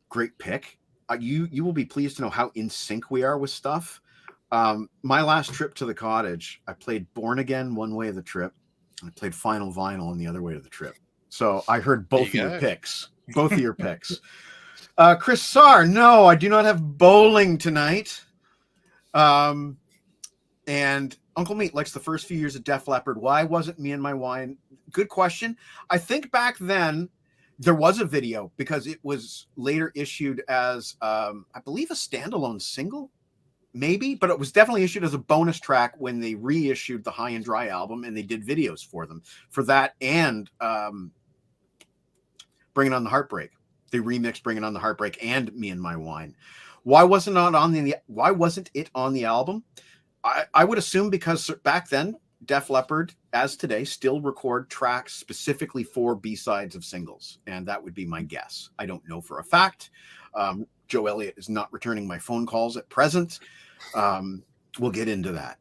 Great pick. You will be pleased to know how in sync we are with stuff. My last trip to the cottage, I played Born Again one way of the trip, and I played Final Vinyl on the other way of the trip. So I heard both of your picks. Chris Sarr, no, I do not have bowling tonight. And Uncle Meat likes the first few years of Def Leppard. Why wasn't Me and My Wine? Good question. I think back then there was a video because it was later issued as, I believe, a standalone single, maybe, but it was definitely issued as a bonus track when they reissued the High and Dry album, and they did videos for them for that and Bringing On the Heartbreak. They remixed Bringing On the Heartbreak and Me and My Wine. Why wasn't it on the album? I would assume because back then, Def Leppard, as today, still record tracks specifically for B-sides of singles. And that would be my guess. I don't know for a fact. Joe Elliott is not returning my phone calls at present. We'll get into that.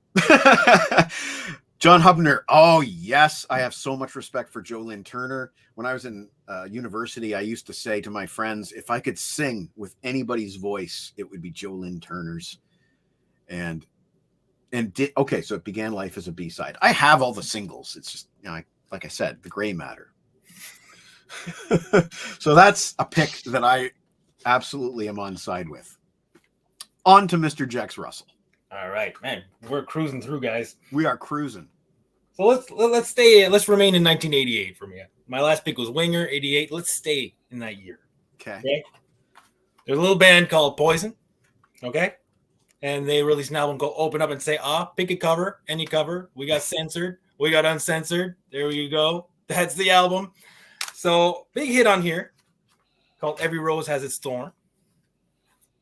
John Hubner. Oh, yes. I have so much respect for Joe Lynn Turner. When I was in university, I used to say to my friends, if I could sing with anybody's voice, it would be Joe Lynn Turner's. Okay, so it began life as a B-side. I have all the singles. It's just, like I said, the gray matter. So that's a pick that I absolutely am on side with. On to Mr. Jex Russell. All right, man. We're cruising through, guys. We are cruising. So let's remain in 1988 for me. My last pick was Winger, 88. Let's stay in that year. Okay. There's a little band called Poison. Okay. And they released an album called Open Up and Say pick a cover, any cover. We got censored. We got uncensored. There you go. That's the album. So big hit on here called Every Rose Has Its Thorn.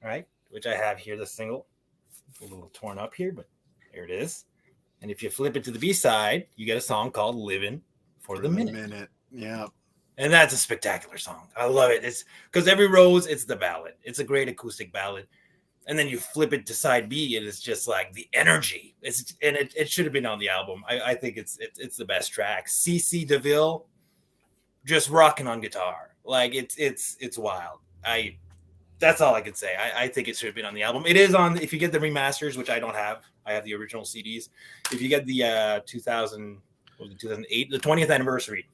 All right. Which I have here, the single. A little torn up here, but there it is. And if you flip it to the B-side, you get a song called Living for the Minute. Yeah. And that's a spectacular song. I love it. It's because Every Rose, it's the ballad. It's a great acoustic ballad. And then you flip it to side B, and it's just like the energy. It should have been on the album. I think it's the best track. CC DeVille just rocking on guitar. Like it's wild. That's all I can say. I think it should have been on the album. It is on, if you get the remasters, which I don't have. I have the original CDs. If you get the 2008, the 20th anniversary,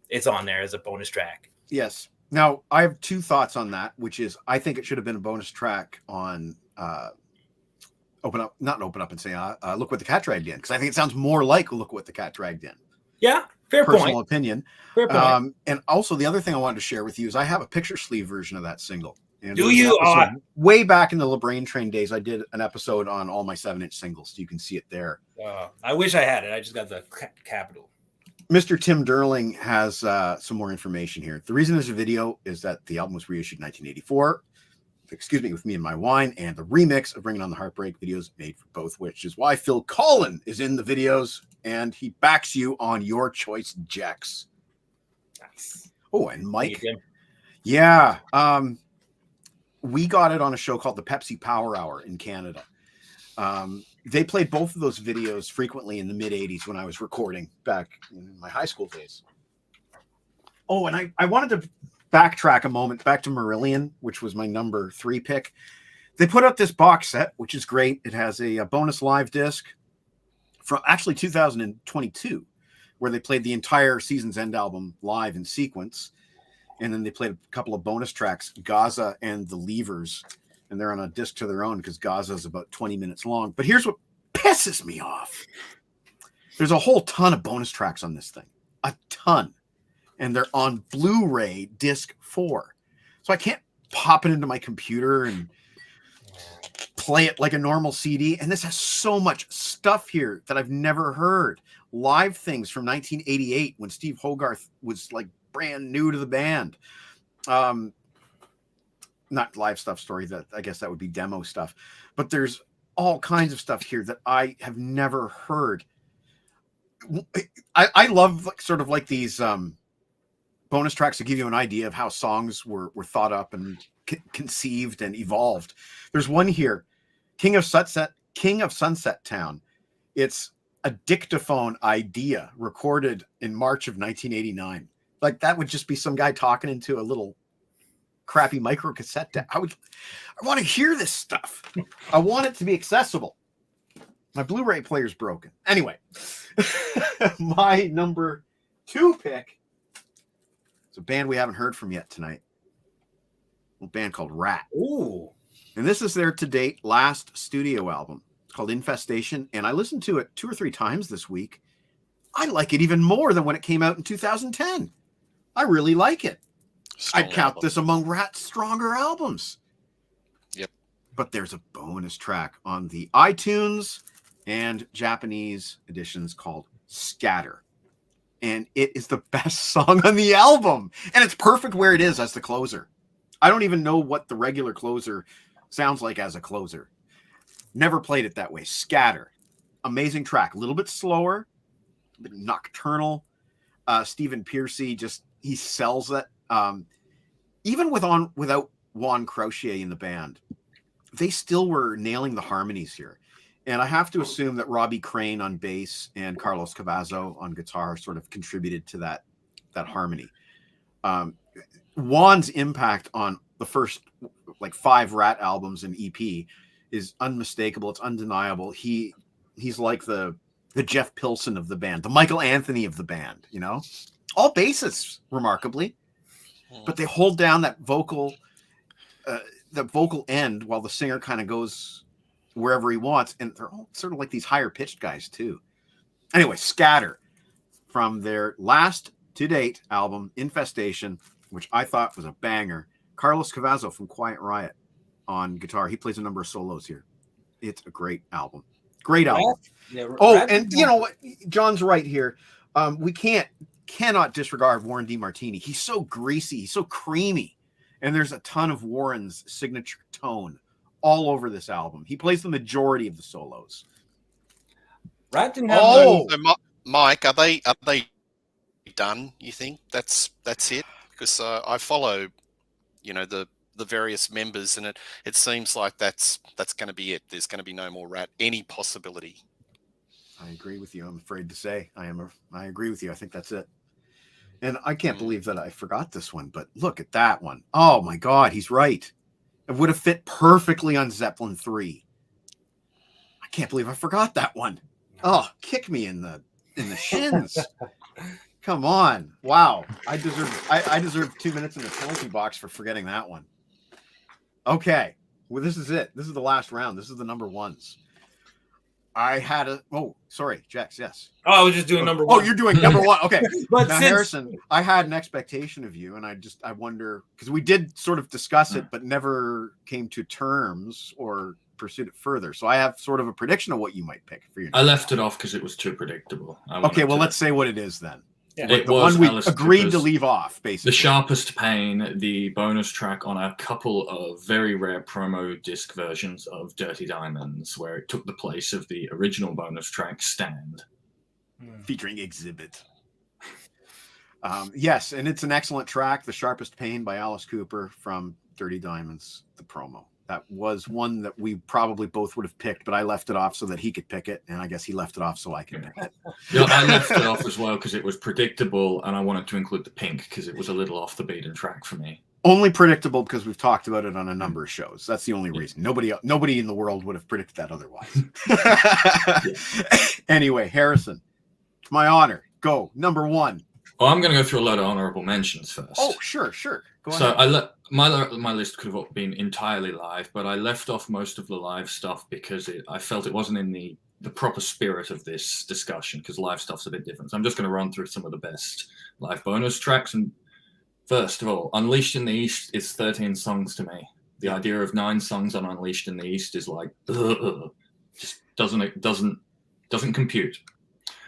it's on there as a bonus track. Yes. Now, I have two thoughts on that, which is I think it should have been a bonus track on Open Up and Say Look What the Cat Dragged In, because I think it sounds more like Look What the Cat Dragged In. Yeah, fair Personal opinion. Fair point. And also the other thing I wanted to share with you is I have a picture sleeve version of that single. And do you? Way back in the LeBrain Train days, I did an episode on all my 7-inch singles. So you can see it there. I wish I had it. I just got the Capital. Mr. Tim Derling has some more information here. The reason there's a video is that the album was reissued in 1984. With Me and My Wine, and the remix of Bringing On the Heartbreak videos made for both, which is why Phil Collen is in the videos, and he backs you on your choice, Jex. Nice. Oh, and Mike. Yeah. we got it on a show called the Pepsi Power Hour in Canada. They played both of those videos frequently in the mid 80s when I was recording back in my high school days. Oh, and I wanted to backtrack a moment back to Marillion, which was my number 3 pick. They put out this box set, which is great. It has a bonus live disc from actually 2022, where they played the entire Season's End album live in sequence. And then they played a couple of bonus tracks, Gaza and the Levers. And they're on a disc to their own because Gaza is about 20 minutes long. But here's what pisses me off. There's a whole ton of bonus tracks on this thing. A ton. And they're on Blu-ray disc 4. So I can't pop it into my computer and play it like a normal CD. And this has so much stuff here that I've never heard. Live things from 1988 when Steve Hogarth was like brand new to the band. Not live stuff story, that I guess that would be demo stuff, but there's all kinds of stuff here that I have never heard. I love sort of like these bonus tracks to give you an idea of how songs were thought up and conceived and evolved. There's one here, King of Sunset Town. It's a dictaphone idea recorded in March of 1989. Like that would just be some guy talking into a little crappy micro cassette deck. I want to hear this stuff. I want it to be accessible. My Blu-ray player's broken. Anyway, my number 2 pick is a band we haven't heard from yet tonight. A band called Rat. Ooh. And this is their to date last studio album. It's called Infestation. And I listened to it 2 or 3 times this week. I like it even more than when it came out in 2010. I really like it. I'd count this among Rat's stronger albums. Yep. But there's a bonus track on the iTunes and Japanese editions called Scatter. And it is the best song on the album. And it's perfect where it is as the closer. I don't even know what the regular closer sounds like as a closer. Never played it that way. Scatter. Amazing track. A little bit slower, a bit nocturnal. Stephen Pearcy he sells that. Even without Juan Croucier in the band, they still were nailing the harmonies here. And I have to assume that Robbie Crane on bass and Carlos Cavazo on guitar sort of contributed to that harmony. Juan's impact on the first 5 Rat albums and EP is unmistakable. It's undeniable. He's like the Jeff Pilson of the band, the Michael Anthony of the band, you know, all bassists remarkably. But they hold down that vocal end while the singer kind of goes wherever he wants. And they're all sort of like these higher pitched guys too. Anyway, Scatter from their last to date album, Infestation, which I thought was a banger. Carlos Cavazo from Quiet Riot on guitar. He plays a number of solos here. It's a great album. Great album. And you know what? John's right here. We cannot disregard Warren DeMartini. He's so greasy, he's so creamy, and there's a ton of Warren's signature tone all over this album. He plays the majority of the solos. Rat didn't have Mike, are they done? You think that's it? Because I follow, the various members, and it seems like that's going to be it. There's going to be no more Rat. Any possibility? I agree with you. I'm afraid to say I agree with you. I think that's it. And I can't believe that I forgot this one, but look at that one. Oh my God, he's right. It would have fit perfectly on Zeppelin 3. I can't believe I forgot that one. Oh, kick me in the shins. Come on. Wow. I deserve 2 minutes in the penalty box for forgetting that one. Okay. Well, this is it. This is the last round. This is the number ones. I had sorry, Jax, yes. Oh, I was just doing number 1. Oh, you're doing number 1. Okay. But now, Harrison, I had an expectation of you, and I wonder, because we did sort of discuss it, but never came to terms or pursued it further. So I have sort of a prediction of what you might pick for your. I left it off because it was too predictable. Okay, well, let's say what it is then. Yeah. It the was one we Alice agreed Cooper's to leave off, basically. The Sharpest Pain, the bonus track on a couple of very rare promo disc versions of Dirty Diamonds, where it took the place of the original bonus track Stand. Featuring Exhibit. Yes, and it's an excellent track, The Sharpest Pain by Alice Cooper from Dirty Diamonds, the promo. That was one that we probably both would have picked, but I left it off so that he could pick it, and I guess he left it off so I could pick it. Yeah, I left it off as well because it was predictable, and I wanted to include the pink because it was a little off the beaten track for me. Only predictable because we've talked about it on a number of shows. That's the only reason. Nobody in the world would have predicted that otherwise. Anyway, Harrison, it's my honor. Go. Number one. Well, I'm going to go through a lot of honorable mentions first. Oh, sure. Go So ahead. my list could have been entirely live, but I left off most of the live stuff because I felt it wasn't in the proper spirit of this discussion because live stuff's a bit different. So I'm just going to run through some of the best live bonus tracks. And first of all, Unleashed in the East is 13 songs to me. The idea of 9 songs on Unleashed in the East is like just doesn't compute.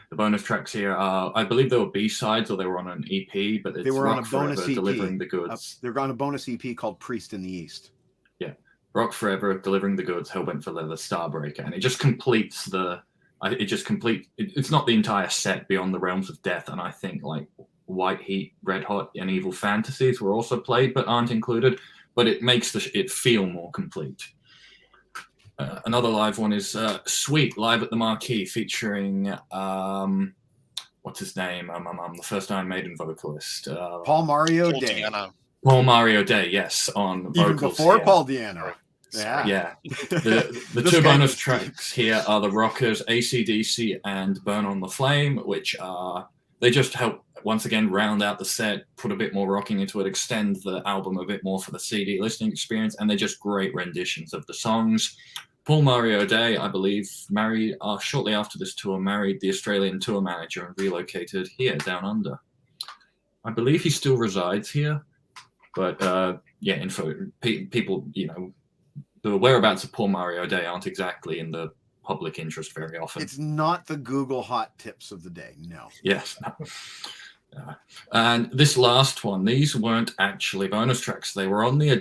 The bonus tracks here are, I believe they were B-sides or they were on an EP, but it's They were on Rock a bonus Forever, EP. Delivering the Goods. They're on a bonus EP called Priest in the East. Yeah. Rock Forever, Delivering the Goods, Hellbent for Leather, Starbreaker. And it just completes it's not the entire set Beyond the Realms of Death. And I think like White Heat, Red Hot, and Evil Fantasies were also played but aren't included. But it makes it feel more complete. Another live one is Sweet, live at the Marquee, featuring what's his name? The first Iron Maiden vocalist, Paul Mario Paul Day. Di'Anno. Paul Mario Day. Yes, on vocals. Even before here. Paul Di'Anno. Yeah. Yeah. The This two guy bonus was- tracks here are the Rockers, AC/DC, and Burn on the Flame, which they just help once again round out the set, put a bit more rocking into it, extend the album a bit more for the CD listening experience, and they're just great renditions of the songs. Paul Mario Day, I believe, married shortly after this tour, married the Australian tour manager and relocated here down under. I believe he still resides here, but people, the whereabouts of Paul Mario Day aren't exactly in the public interest very often. It's not the Google hot tips of the day. No. Yes. And this last one, these weren't actually bonus tracks. They were on the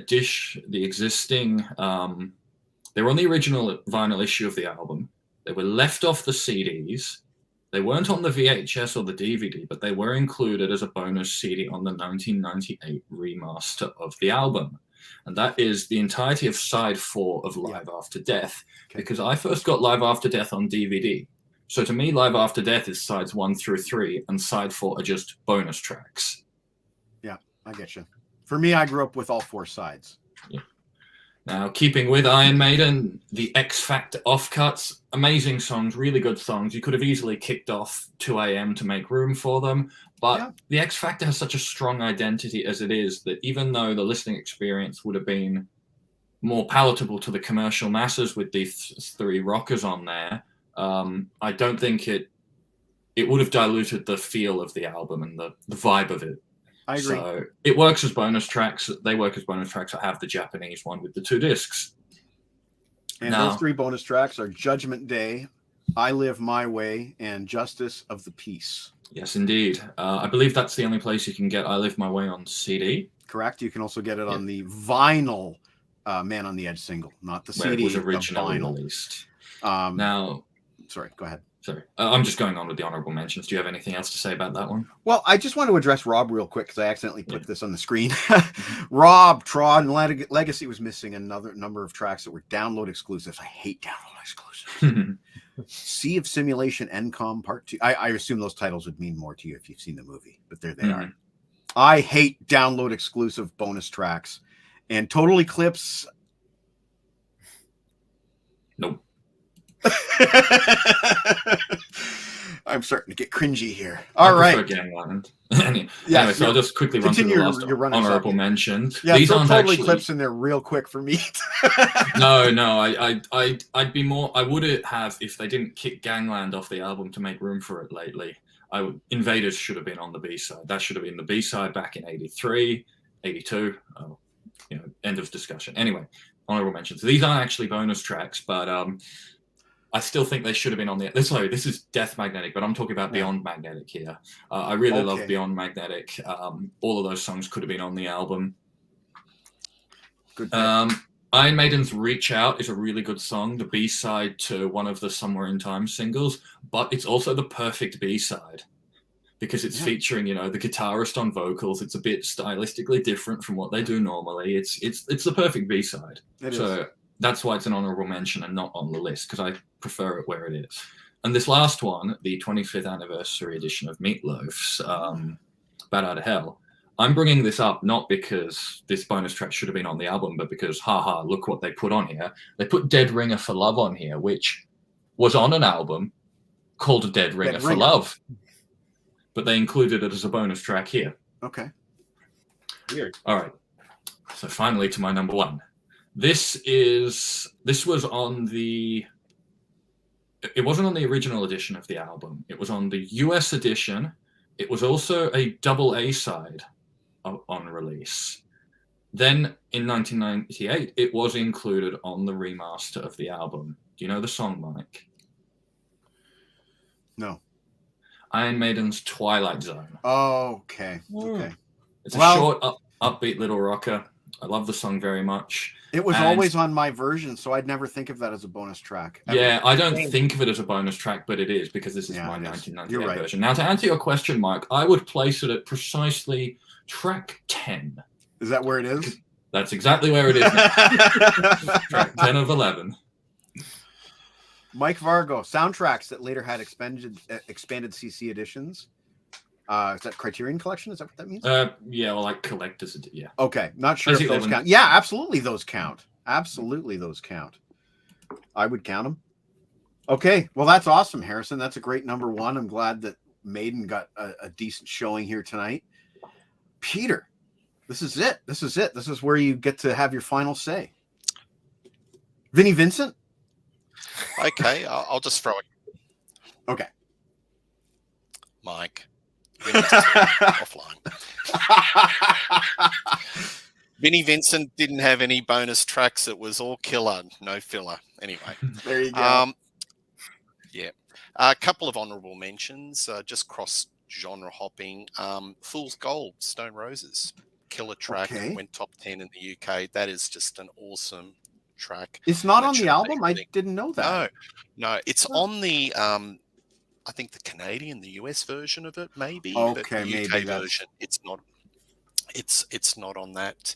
existing. They were on the original vinyl issue of the album. They were left off the CDs. They weren't on the VHS or the DVD, but they were included as a bonus CD on the 1998 remaster of the album. And that is the entirety of side 4 of Live After Death, because I first got Live After Death on DVD. So to me, Live After Death is sides 1 through 3, and side 4 are just bonus tracks. Yeah, I get you. For me, I grew up with all 4 sides. Yeah. Now, keeping with Iron Maiden, the X Factor offcuts, amazing songs, really good songs. You could have easily kicked off 2 a.m. to make room for them, but the X Factor has such a strong identity as it is that even though the listening experience would have been more palatable to the commercial masses with these 3 rockers on there, I don't think it would have diluted the feel of the album and the vibe of it. I agree. So it works as bonus tracks. They work as bonus tracks. I have the Japanese one with the 2 discs. And Now- those 3 bonus tracks are Judgment Day, I Live My Way, and Justice of the Peace. Yes, indeed. I believe that's the only place you can get I Live My Way on CD. Correct? You can also get it on the vinyl Man on the Edge single, not the Where CD. it was the originally vinyl. released. Now, Now, sorry, go ahead. sorry, I'm just going on with the honorable mentions. Do you have anything else to say about that one? Well, I just want to address Rob real quick because I accidentally put this on the screen. Rob, Tron, Legacy was missing another number of tracks that were download exclusives. I hate download exclusives. Sea of Simulation, NCOM Part 2. I assume those titles would mean more to you if you've seen the movie, but there they are. I hate download exclusive bonus tracks. And Total Eclipse. Nope. I'm starting to get cringy here. I All prefer right. Gangland. Yeah, Anyway, so I'll just quickly run through the continue last your running honorable second. mentions. Yeah, These throw aren't Total actually... Eclipse in there real quick for me. No, I'd be more. I would have if they didn't kick Gangland off the album to make room for it lately. Invaders should have been on the B-side. That should have been the B-side back in 83, 82. End of discussion. Anyway, honorable mentions. These aren't actually bonus tracks, but I still think they should have been on the. Sorry, this is Death Magnetic, but I'm talking about Beyond Magnetic here. I really love Beyond Magnetic. All of those songs could have been on the album. Good. Iron Maiden's Reach Out is a really good song, the B-side to one of the Somewhere in Time singles, but it's also the perfect B-side because it's Yeah. featuring, the guitarist on vocals. It's a bit stylistically different from what they do normally. It's the perfect B-side. It So is. that's why it's an honorable mention and not on the list, because I prefer it where it is. And this last one, the 25th anniversary edition of Meatloaf's Bad Out of Hell, I'm bringing this up not because this bonus track should have been on the album, but because, haha, look what they put on here. They put Dead Ringer for Love on here, which was on an album called Dead Ringer for Love. But they included it as a bonus track here. Okay. Weird. All right. So finally to my number one. This was on the... It wasn't on the original edition of the album. It was on the US edition. It was also a double A side on release. Then in 1998, it was included on the remaster of the album. Do you know the song, Mike? No. Iron Maiden's Twilight Zone. Okay. Okay. It's a short, upbeat little rocker. I love the song very much. It was always on my version, so I'd never think of that as a bonus track. Ever. Yeah, I don't think of it as a bonus track, but it is, because this is my 1998 version. Now, to answer your question, Mike, I would place it at precisely track 10. Is that where it is? That's exactly where it is now. Track 10 of 11. Mike Vargo, soundtracks that later had expanded CC editions. Is that Criterion Collection? Is that what that means? Yeah, well, like collectors. Yeah. Okay, not sure if those count. Yeah, absolutely, those count. Absolutely, those count. I would count them. Okay, well, that's awesome, Harrison. That's a great number one. I'm glad that Maiden got a decent showing here tonight. Peter, this is it. This is it. This is where you get to have your final say. Vinnie Vincent? Okay, I'll just throw it. Okay. Mike. Offline. Vinnie Vincent didn't have any bonus tracks. It was all killer, no filler. Anyway. There you go. Yeah. A couple of honorable mentions, just cross genre hopping. Fool's Gold, Stone Roses. Killer track. Okay. Went top 10 in the UK. That is just an awesome track. It's not on the album? I didn't know that. No. It's on the I think the Canadian, the US version of it, maybe. Okay, but the UK maybe version, it's not. It's not on that.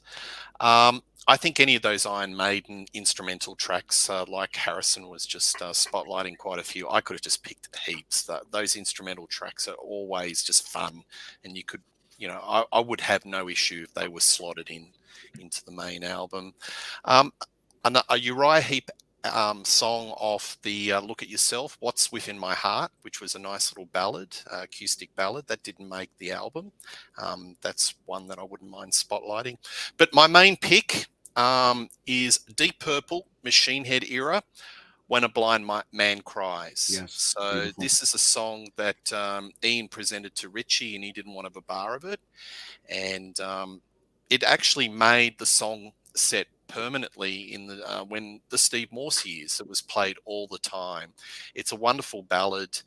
I think any of those Iron Maiden instrumental tracks, like Harrison was just spotlighting quite a few. I could have just picked heaps. Those instrumental tracks are always just fun, and you could, I would have no issue if they were slotted into the main album. A Uriah Heep song off the Look at Yourself, What's Within My Heart, which was a nice little ballad, acoustic ballad that didn't make the album. That's one that I wouldn't mind spotlighting. But my main pick is Deep Purple, Machine Head era, When a Blind Man Cries. Yes, So beautiful. This is a song that Ian presented to Richie, and he didn't want to have a bar of it. And it actually made the song set permanently in the when the Steve Morse years. It was played all the time. It's a wonderful ballad.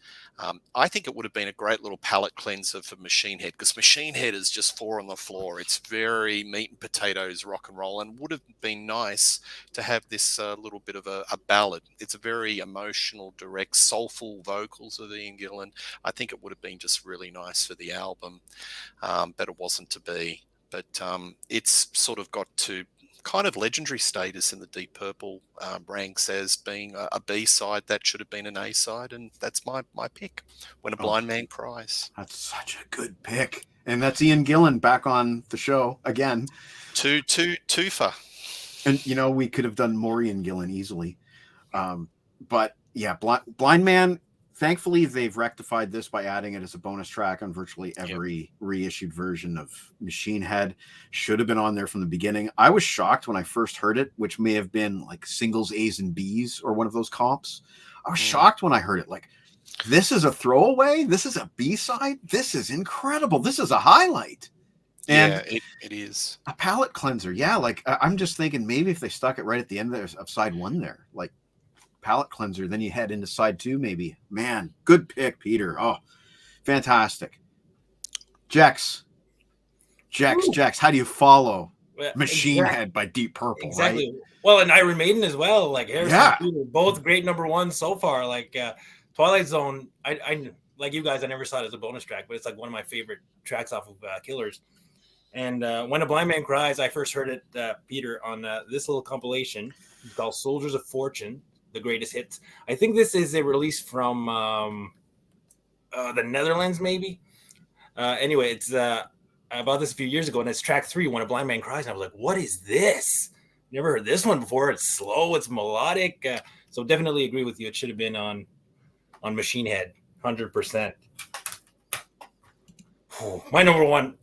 I think it would have been a great little palate cleanser for Machine Head, because Machine Head is just four on the floor. It's very meat and potatoes rock and roll, and would have been nice to have this little bit of a ballad. It's a very emotional, direct, soulful vocals of Ian Gillan. I think it would have been just really nice for the album, but it wasn't to be. But it's sort of got to kind of legendary status in the Deep Purple ranks as being a B-side that should have been an A-side, and that's my pick, When a Blind Man Cries. That's such a good pick. And that's Ian Gillan back on the show again. Twofer. And, we could have done more Ian Gillan easily. But, yeah, Blind Man, thankfully, they've rectified this by adding it as a bonus track on virtually every reissued version of Machine Head. Should have been on there from the beginning. I was shocked when I first heard it, which may have been like singles A's and B's or one of those comps. I was shocked when I heard it. Like, this is a throwaway? This is a B-side? This is incredible. This is a highlight. And yeah, it is. A palate cleanser. Yeah, like, I'm just thinking maybe if they stuck it right at the end of side one there, like, palate cleanser, then you head into side two, maybe. Man, good pick, Peter. Oh, fantastic. Jex, how do you follow Machine Head by Deep Purple? Exactly. Right? Well, and Iron Maiden as well. Like Harrison, Peter, both great number one so far. Like Twilight Zone, I like you guys, I never saw it as a bonus track, but it's like one of my favorite tracks off of Killers. And When a Blind Man Cries, I first heard it, Peter, on this little compilation called Soldiers of Fortune, the greatest hits. I think this is a release from the Netherlands, maybe. Anyway, it's I bought this a few years ago, and it's track 3, When a Blind Man Cries. And I was like, what is this? Never heard this one before. It's slow, it's melodic. So definitely agree with you. It should have been on Machine Head, 100%. My number one.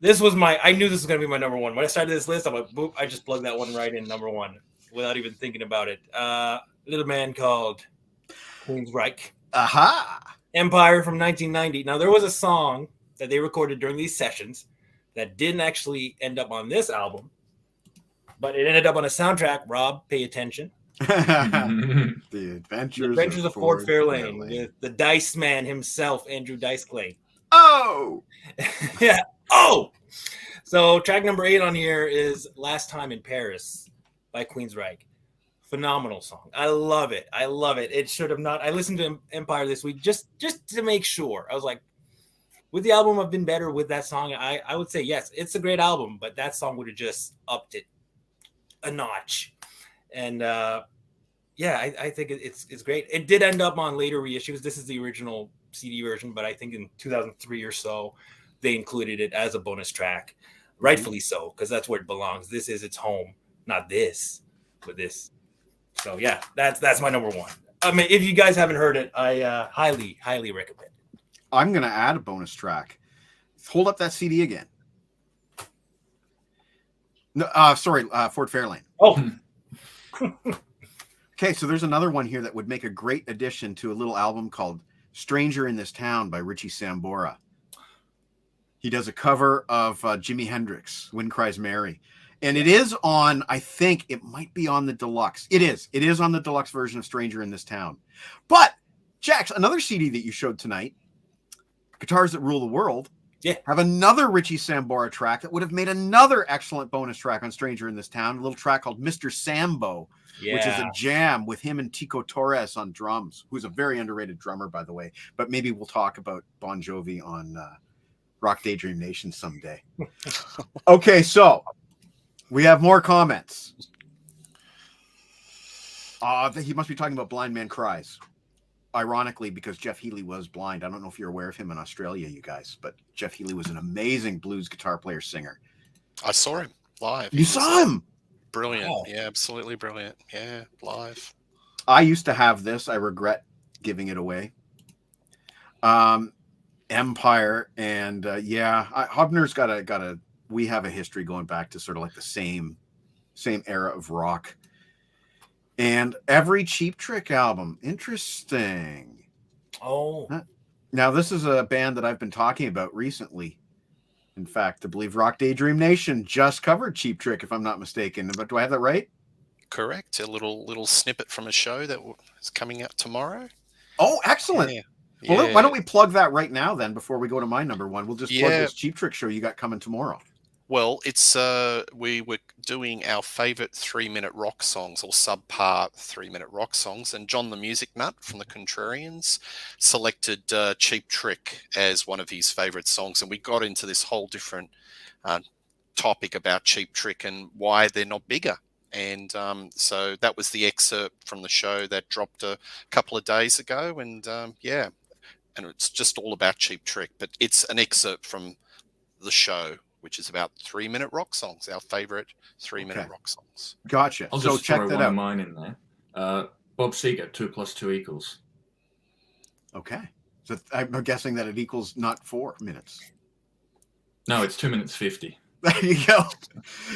I knew this was going to be my number one. When I started this list, I'm like, boop, I just plugged that one right in, number one, without even thinking about it. Little man called Queensryche. Aha! Empire from 1990. Now, there was a song that they recorded during these sessions that didn't actually end up on this album, but it ended up on a soundtrack. Rob, pay attention. The Adventures of Ford Fairlane with the Dice Man himself, Andrew Dice Clay. Oh! Yeah. Oh! So track number 8 on here is Last Time in Paris by Queensryche. Phenomenal song. I love it. It should have not. I listened to Empire this week just to make sure. I was like, would the album have been better with that song? I would say yes. It's a great album, but that song would have just upped it a notch. And I think it's great. It did end up on later reissues. This is the original CD version, but I think in 2003 or so, they included it as a bonus track. Rightfully so, because that's where it belongs. This is its home, not this, but this. So yeah, that's my number one. I mean, if you guys haven't heard it, I highly recommend it. I'm going to add a bonus track. Hold up that CD again. No, sorry, Ford Fairlane. Oh. Okay, so there's another one here that would make a great addition to a little album called Stranger in This Town by Richie Sambora. He does a cover of Jimi Hendrix, Wind Cries Mary. And it is on, I think it might be on the deluxe. It is on the deluxe version of Stranger in This Town. But, Jax, another CD that you showed tonight, Guitars That Rule the World, have another Richie Sambora track that would have made another excellent bonus track on Stranger in This Town, a little track called Mr. Sambo, which is a jam with him and Tico Torres on drums, who's a very underrated drummer, by the way. But maybe we'll talk about Bon Jovi on Rock Daydream Nation someday. Okay, so we have more comments. He must be talking about Blind Man Cries. Ironically, because Jeff Healey was blind. I don't know if you're aware of him in Australia, you guys, but Jeff Healey was an amazing blues guitar player, singer. I saw him live. You saw him? Brilliant. Oh. Yeah, absolutely brilliant. Yeah, live. I used to have this. I regret giving it away. Empire, and Hubner's got a. We have a history going back to sort of like the same era of rock. And every Cheap Trick album. Interesting. Oh. Now, this is a band that I've been talking about recently. In fact, I believe Rock Daydream Nation just covered Cheap Trick, if I'm not mistaken. But do I have that right? Correct. A little snippet from a show that is coming out tomorrow. Oh, excellent. Yeah. Well, why don't we plug that right now then before we go to my number one? We'll just plug this Cheap Trick show you got coming tomorrow. Well, it's we were doing our favorite 3-minute rock songs or subpar 3-minute rock songs, and John the Music Nut from the Contrarians selected Cheap Trick as one of his favorite songs, and we got into this whole different topic about Cheap Trick and why they're not bigger. And so that was the excerpt from the show that dropped a couple of days ago, and and it's just all about Cheap Trick, but it's an excerpt from the show, which is about 3-minute rock songs, our favorite 3-minute rock songs. Gotcha. I'll just check that out. Of mine in there. Bob Seger, 2 + 2 equals. Okay. So I'm guessing that it equals not 4 minutes. No, it's 2 minutes 50. There you go.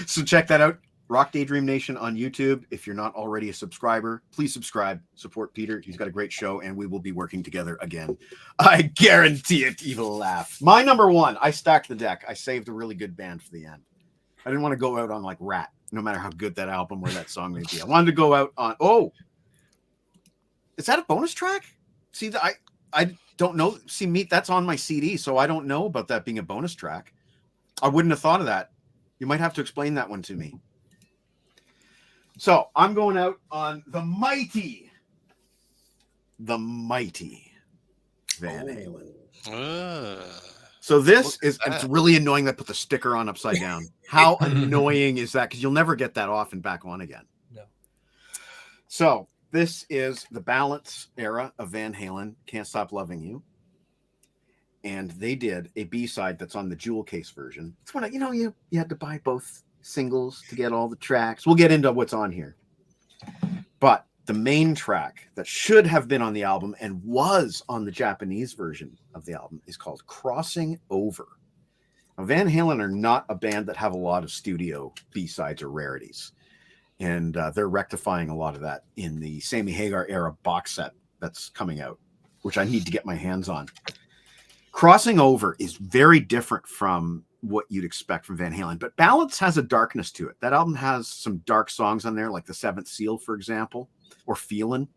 So check that out. Rock Daydream Nation on YouTube. If you're not already a subscriber, please subscribe. Support Peter. He's got a great show, and we will be working together again. I guarantee it. Evil laugh. My number one. I stacked the deck. I saved a really good band for the end. I didn't want to go out on like Rat, no matter how good that album or that song may be. I wanted to go out on. Oh, is that a bonus track? See, I don't know. See, Meat, that's on my CD, so I don't know about that being a bonus track. I wouldn't have thought of that. You might have to explain that one to me. So I'm going out on the mighty Van Halen. So this look is, at it's that. really annoying that I put the sticker on upside down. How annoying is that? Because you'll never get that off and back on again. No. So this is the Balance era of Van Halen, Can't Stop Loving You. And they did a B-side that's on the jewel case version. It's when, you had to buy both singles to get all the tracks. We'll get into what's on here. But the main track that should have been on the album and was on the Japanese version of the album is called Crossing Over. Now, Van Halen are not a band that have a lot of studio B-sides or rarities. And they're rectifying a lot of that in the Sammy Hagar era box set that's coming out, which I need to get my hands on. Crossing Over is very different from what you'd expect from Van Halen, but Balance has a darkness to it. That album has some dark songs on there, like The Seventh Seal, for example, or Feelin'.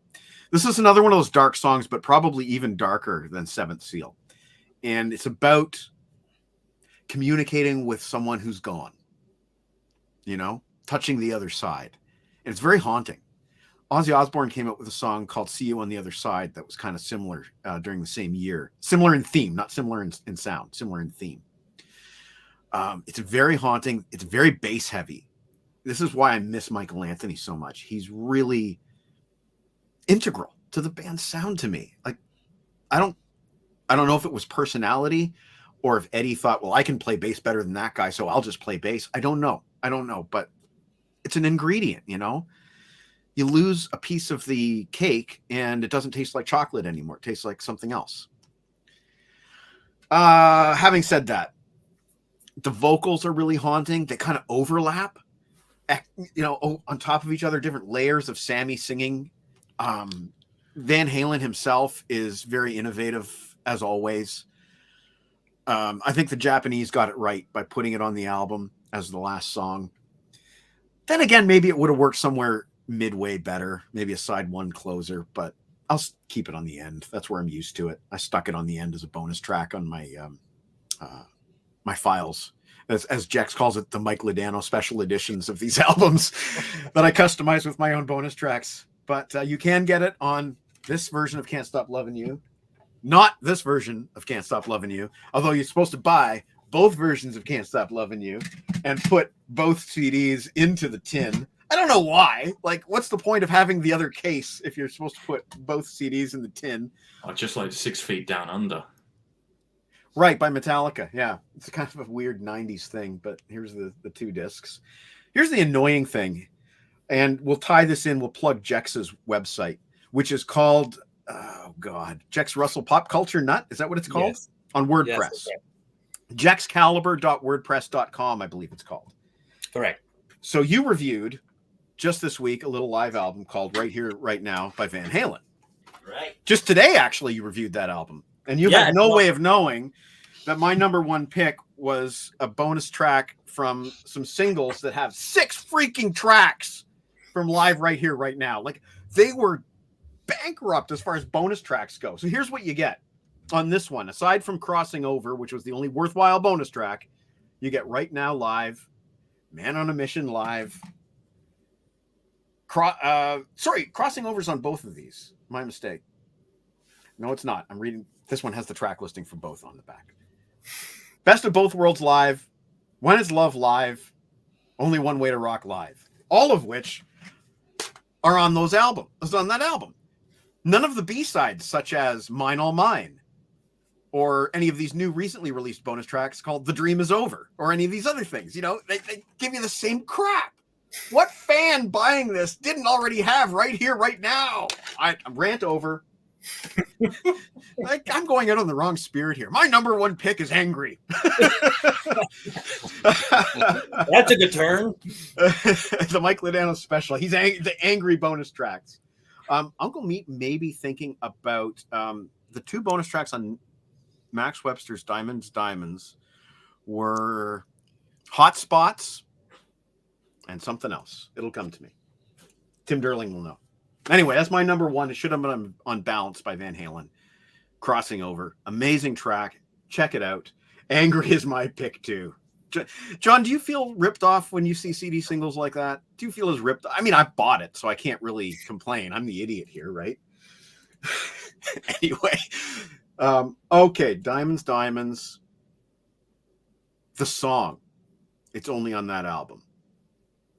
This is another one of those dark songs, but probably even darker than Seventh Seal. And it's about communicating with someone who's gone, touching the other side. And it's very haunting. Ozzy Osbourne came out with a song called See You on the Other Side that was kind of similar during the same year. Similar in theme, not similar in sound, similar in theme. It's very haunting. It's very bass heavy. This is why I miss Michael Anthony so much. He's really integral to the band's sound to me. Like, I don't know if it was personality or if Eddie thought, well, I can play bass better than that guy, so I'll just play bass. I don't know, but it's an ingredient, You lose a piece of the cake and it doesn't taste like chocolate anymore. It tastes like something else. Having said that, the vocals are really haunting. They kind of overlap, on top of each other, different layers of Sammy singing. Van Halen himself is very innovative, as always. I think the Japanese got it right by putting it on the album as the last song. Then again, maybe it would have worked somewhere midway better, maybe a side one closer, but I'll keep it on the end. That's where I'm used to it. I stuck it on the end as a bonus track on my my files, as Jex calls it, the Mike Ladano special editions of these albums that I customize with my own bonus tracks. But you can get it on this version of Can't Stop Loving You, not this version of Can't Stop Loving You, although you're supposed to buy both versions of Can't Stop Loving You and put both CDs into the tin. I don't know why. Like, what's the point of having the other case if you're supposed to put both CDs in the tin? Oh, just like 6 Feet Down Under. Right, by Metallica. Yeah, it's kind of a weird 90s thing, but here's the two discs. Here's the annoying thing, and we'll tie this in. We'll plug Jex's website, which is called, Jex Russell Pop Culture Nut. Is that what it's called? Yes. On WordPress. Yes, okay. JexCaliber.wordpress.com, I believe it's called. Correct. So you reviewed just this week a little live album called Right Here, Right Now by Van Halen. Right. Just today, actually, you reviewed that album. And you had no way of knowing that my number one pick was a bonus track from some singles that have 6 freaking tracks from Live Right Here, Right Now. Like, they were bankrupt as far as bonus tracks go. So here's what you get on this one. Aside from Crossing Over, which was the only worthwhile bonus track, you get Right Now Live, Man on a Mission Live. Crossing Over's on both of these. My mistake. No, it's not. I'm reading. This one has the track listing for both on the back. Best of Both Worlds Live, When Is Love Live, Only One Way to Rock Live. All of which are on those albums. On that album. None of the B-sides, such as Mine All Mine, or any of these new recently released bonus tracks called The Dream Is Over, or any of these other things. They give you the same crap. What fan buying this didn't already have Right Here, Right Now? I'm rant over. I'm going out on the wrong spirit here. My number one pick is Angry. That's a good turn. The Mike Ladano special. He's the angry bonus tracks. Uncle Meat may be thinking about the 2 bonus tracks on Max Webster's Diamonds were Hot Spots and something else. It'll come to me. Tim Derling will know. Anyway, that's my number one. It should have been on Balance by Van Halen. Crossing Over. Amazing track. Check it out. Angry is my pick too. John, do you feel ripped off when you see CD singles like that? Do you feel as ripped? I mean, I bought it, so I can't really complain. I'm the idiot here, right? Anyway, Okay, Diamonds. The song. It's only on that album.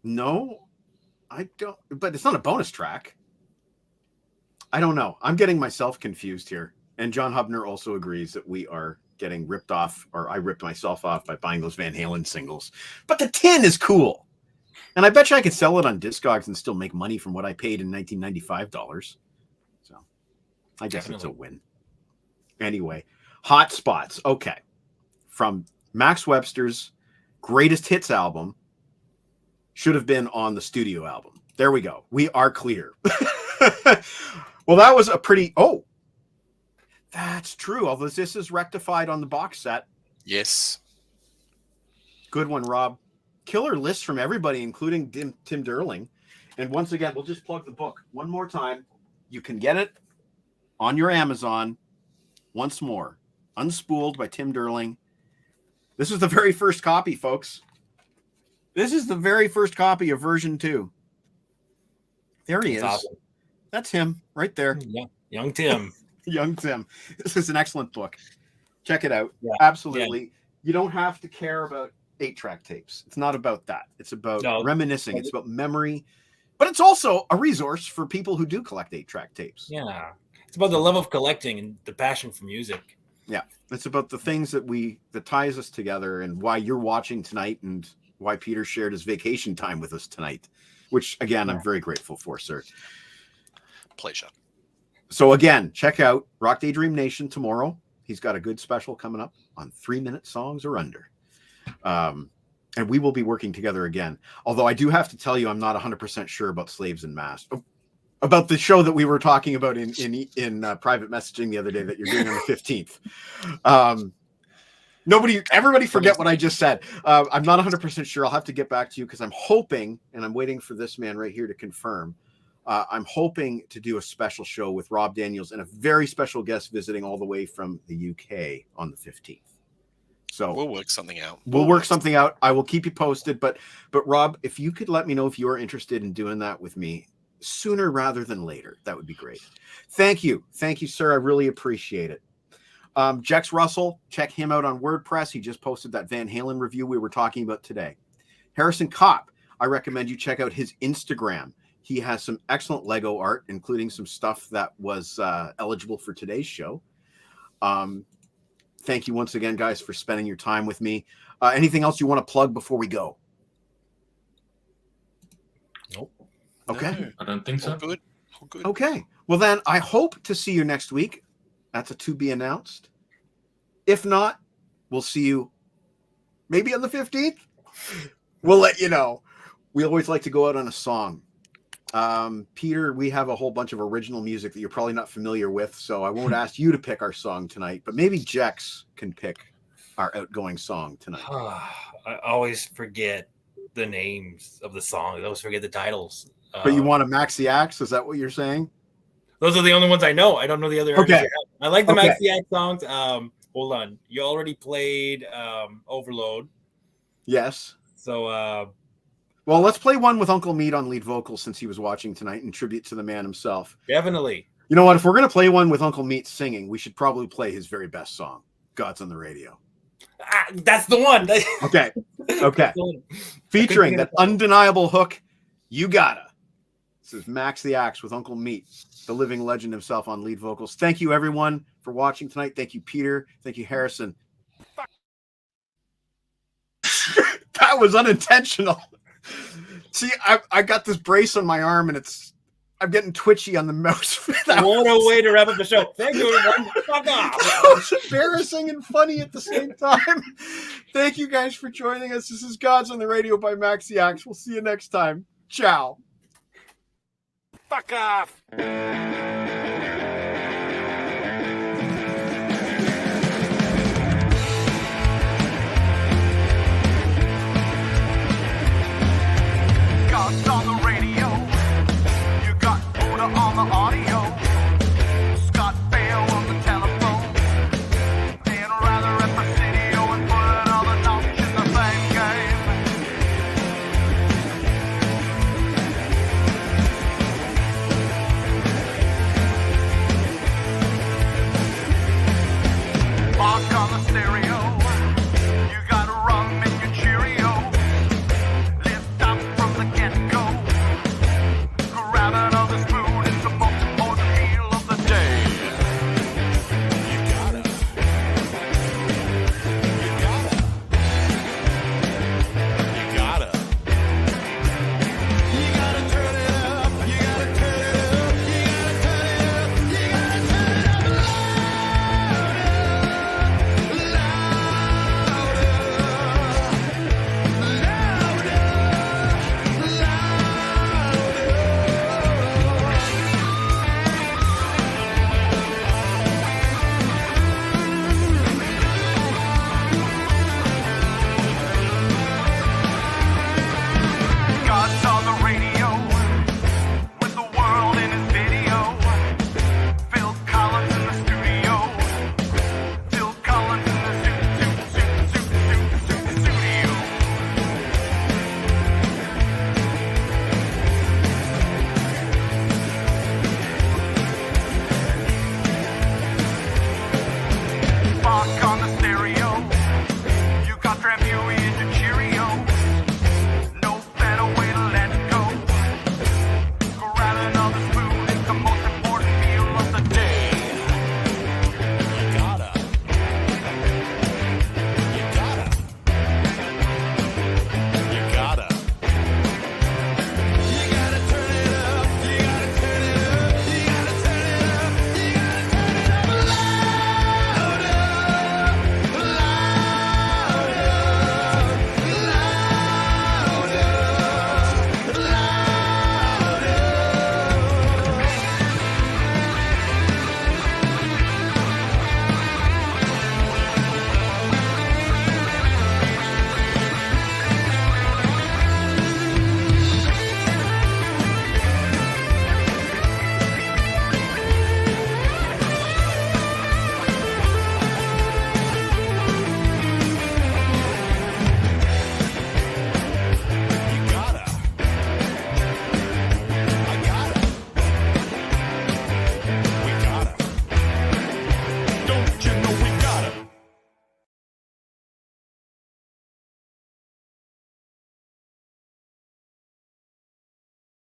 No, I don't. But it's not a bonus track. I don't know. I'm getting myself confused here. And John Hubner also agrees that we are getting ripped off, or I ripped myself off by buying those Van Halen singles. But the tin is cool. And I bet you I could sell it on Discogs and still make money from what I paid in $1995. So I guess it's a win. Anyway, Hot Spots. Okay. From Max Webster's Greatest Hits album, should have been on the studio album. There we go. We are clear. Well, that was a pretty... Oh, that's true. Although this is rectified on the box set. Yes. Good one, Rob. Killer list from everybody, including Tim Derling. And once again, we'll just plug the book one more time. You can get it on your Amazon once more. Unspooled by Tim Derling. This is the very first copy, folks. This is the very first copy of version 2. There he is. Awesome. That's him right there. Yeah. Young Tim. Young Tim. This is an excellent book. Check it out. Yeah. Absolutely. Yeah. You don't have to care about 8-track tapes. It's not about that. It's about reminiscing. It's about memory. But it's also a resource for people who do collect 8-track tapes. Yeah. It's about the love of collecting and the passion for music. Yeah. It's about the things that ties us together, and why you're watching tonight, and why Peter shared his vacation time with us tonight, which again, I'm very grateful for, sir. Pleasure. So again, check out Rock Daydream Nation tomorrow. He's got a good special coming up on 3-minute songs or under. And we will be working together again. Although I do have to tell you, I'm not 100% sure about Slaves and Masks. About the show that we were talking about in private messaging the other day that you're doing on the 15th. Everybody forget what I just said. I'm not 100% sure. I'll have to get back to you, because I'm hoping, and I'm waiting for this man right here to confirm. I'm hoping to do a special show with Rob Daniels and a very special guest visiting all the way from the UK on the 15th. So we'll work something out. We'll work something out. I will keep you posted. But Rob, if you could let me know if you're interested in doing that with me sooner rather than later, that would be great. Thank you, sir. I really appreciate it. Jex Russell, check him out on WordPress. He just posted that Van Halen review we were talking about today. Harrison Kopp, I recommend you check out his Instagram. He has some excellent Lego art, including some stuff that was eligible for today's show. Thank you once again, guys, for spending your time with me. Anything else you want to plug before we go? Nope. Okay. No, I don't think so. all good. All good. Okay. Well, then I hope to see you next week. That's a to be announced. If not, we'll see you maybe on the 15th. We'll let you know. We always like to go out on a song. Peter, we have a whole bunch of original music that you're probably not familiar with, so I won't ask you to pick our song tonight, but maybe Jex can pick our outgoing song tonight. I always forget the names of the songs. I always forget the titles. But you want a Maxi Axe? Is that what you're saying? Those are the only ones I know. I don't know the other. Okay. I like the Maxi Axe songs. Hold on. You already played Overload. Yes. So well, let's play one with Uncle Meat on lead vocals, since he was watching tonight, in tribute to the man himself. definitely. You know what? If we're going to play one with Uncle Meat singing, we should probably play his very best song, God's on the Radio. That's the one. Okay. Okay. That's the one. Featuring that undeniable hook, You Gotta. This is Max the Axe with Uncle Meat, the living legend himself, on lead vocals. Thank you, everyone, for watching tonight. Thank you, Peter. Thank you, Harrison. That was unintentional. See, I got this brace on my arm, and I'm getting twitchy on the mouse. What a way to wrap up the show. Thank you, everyone. Fuck off. It's embarrassing and funny at the same time. Thank you guys for joining us. This is God's on the Radio by Maxi Axe. We'll see you next time. Ciao. Fuck off. God's on the radio. You got Buddha on the audio.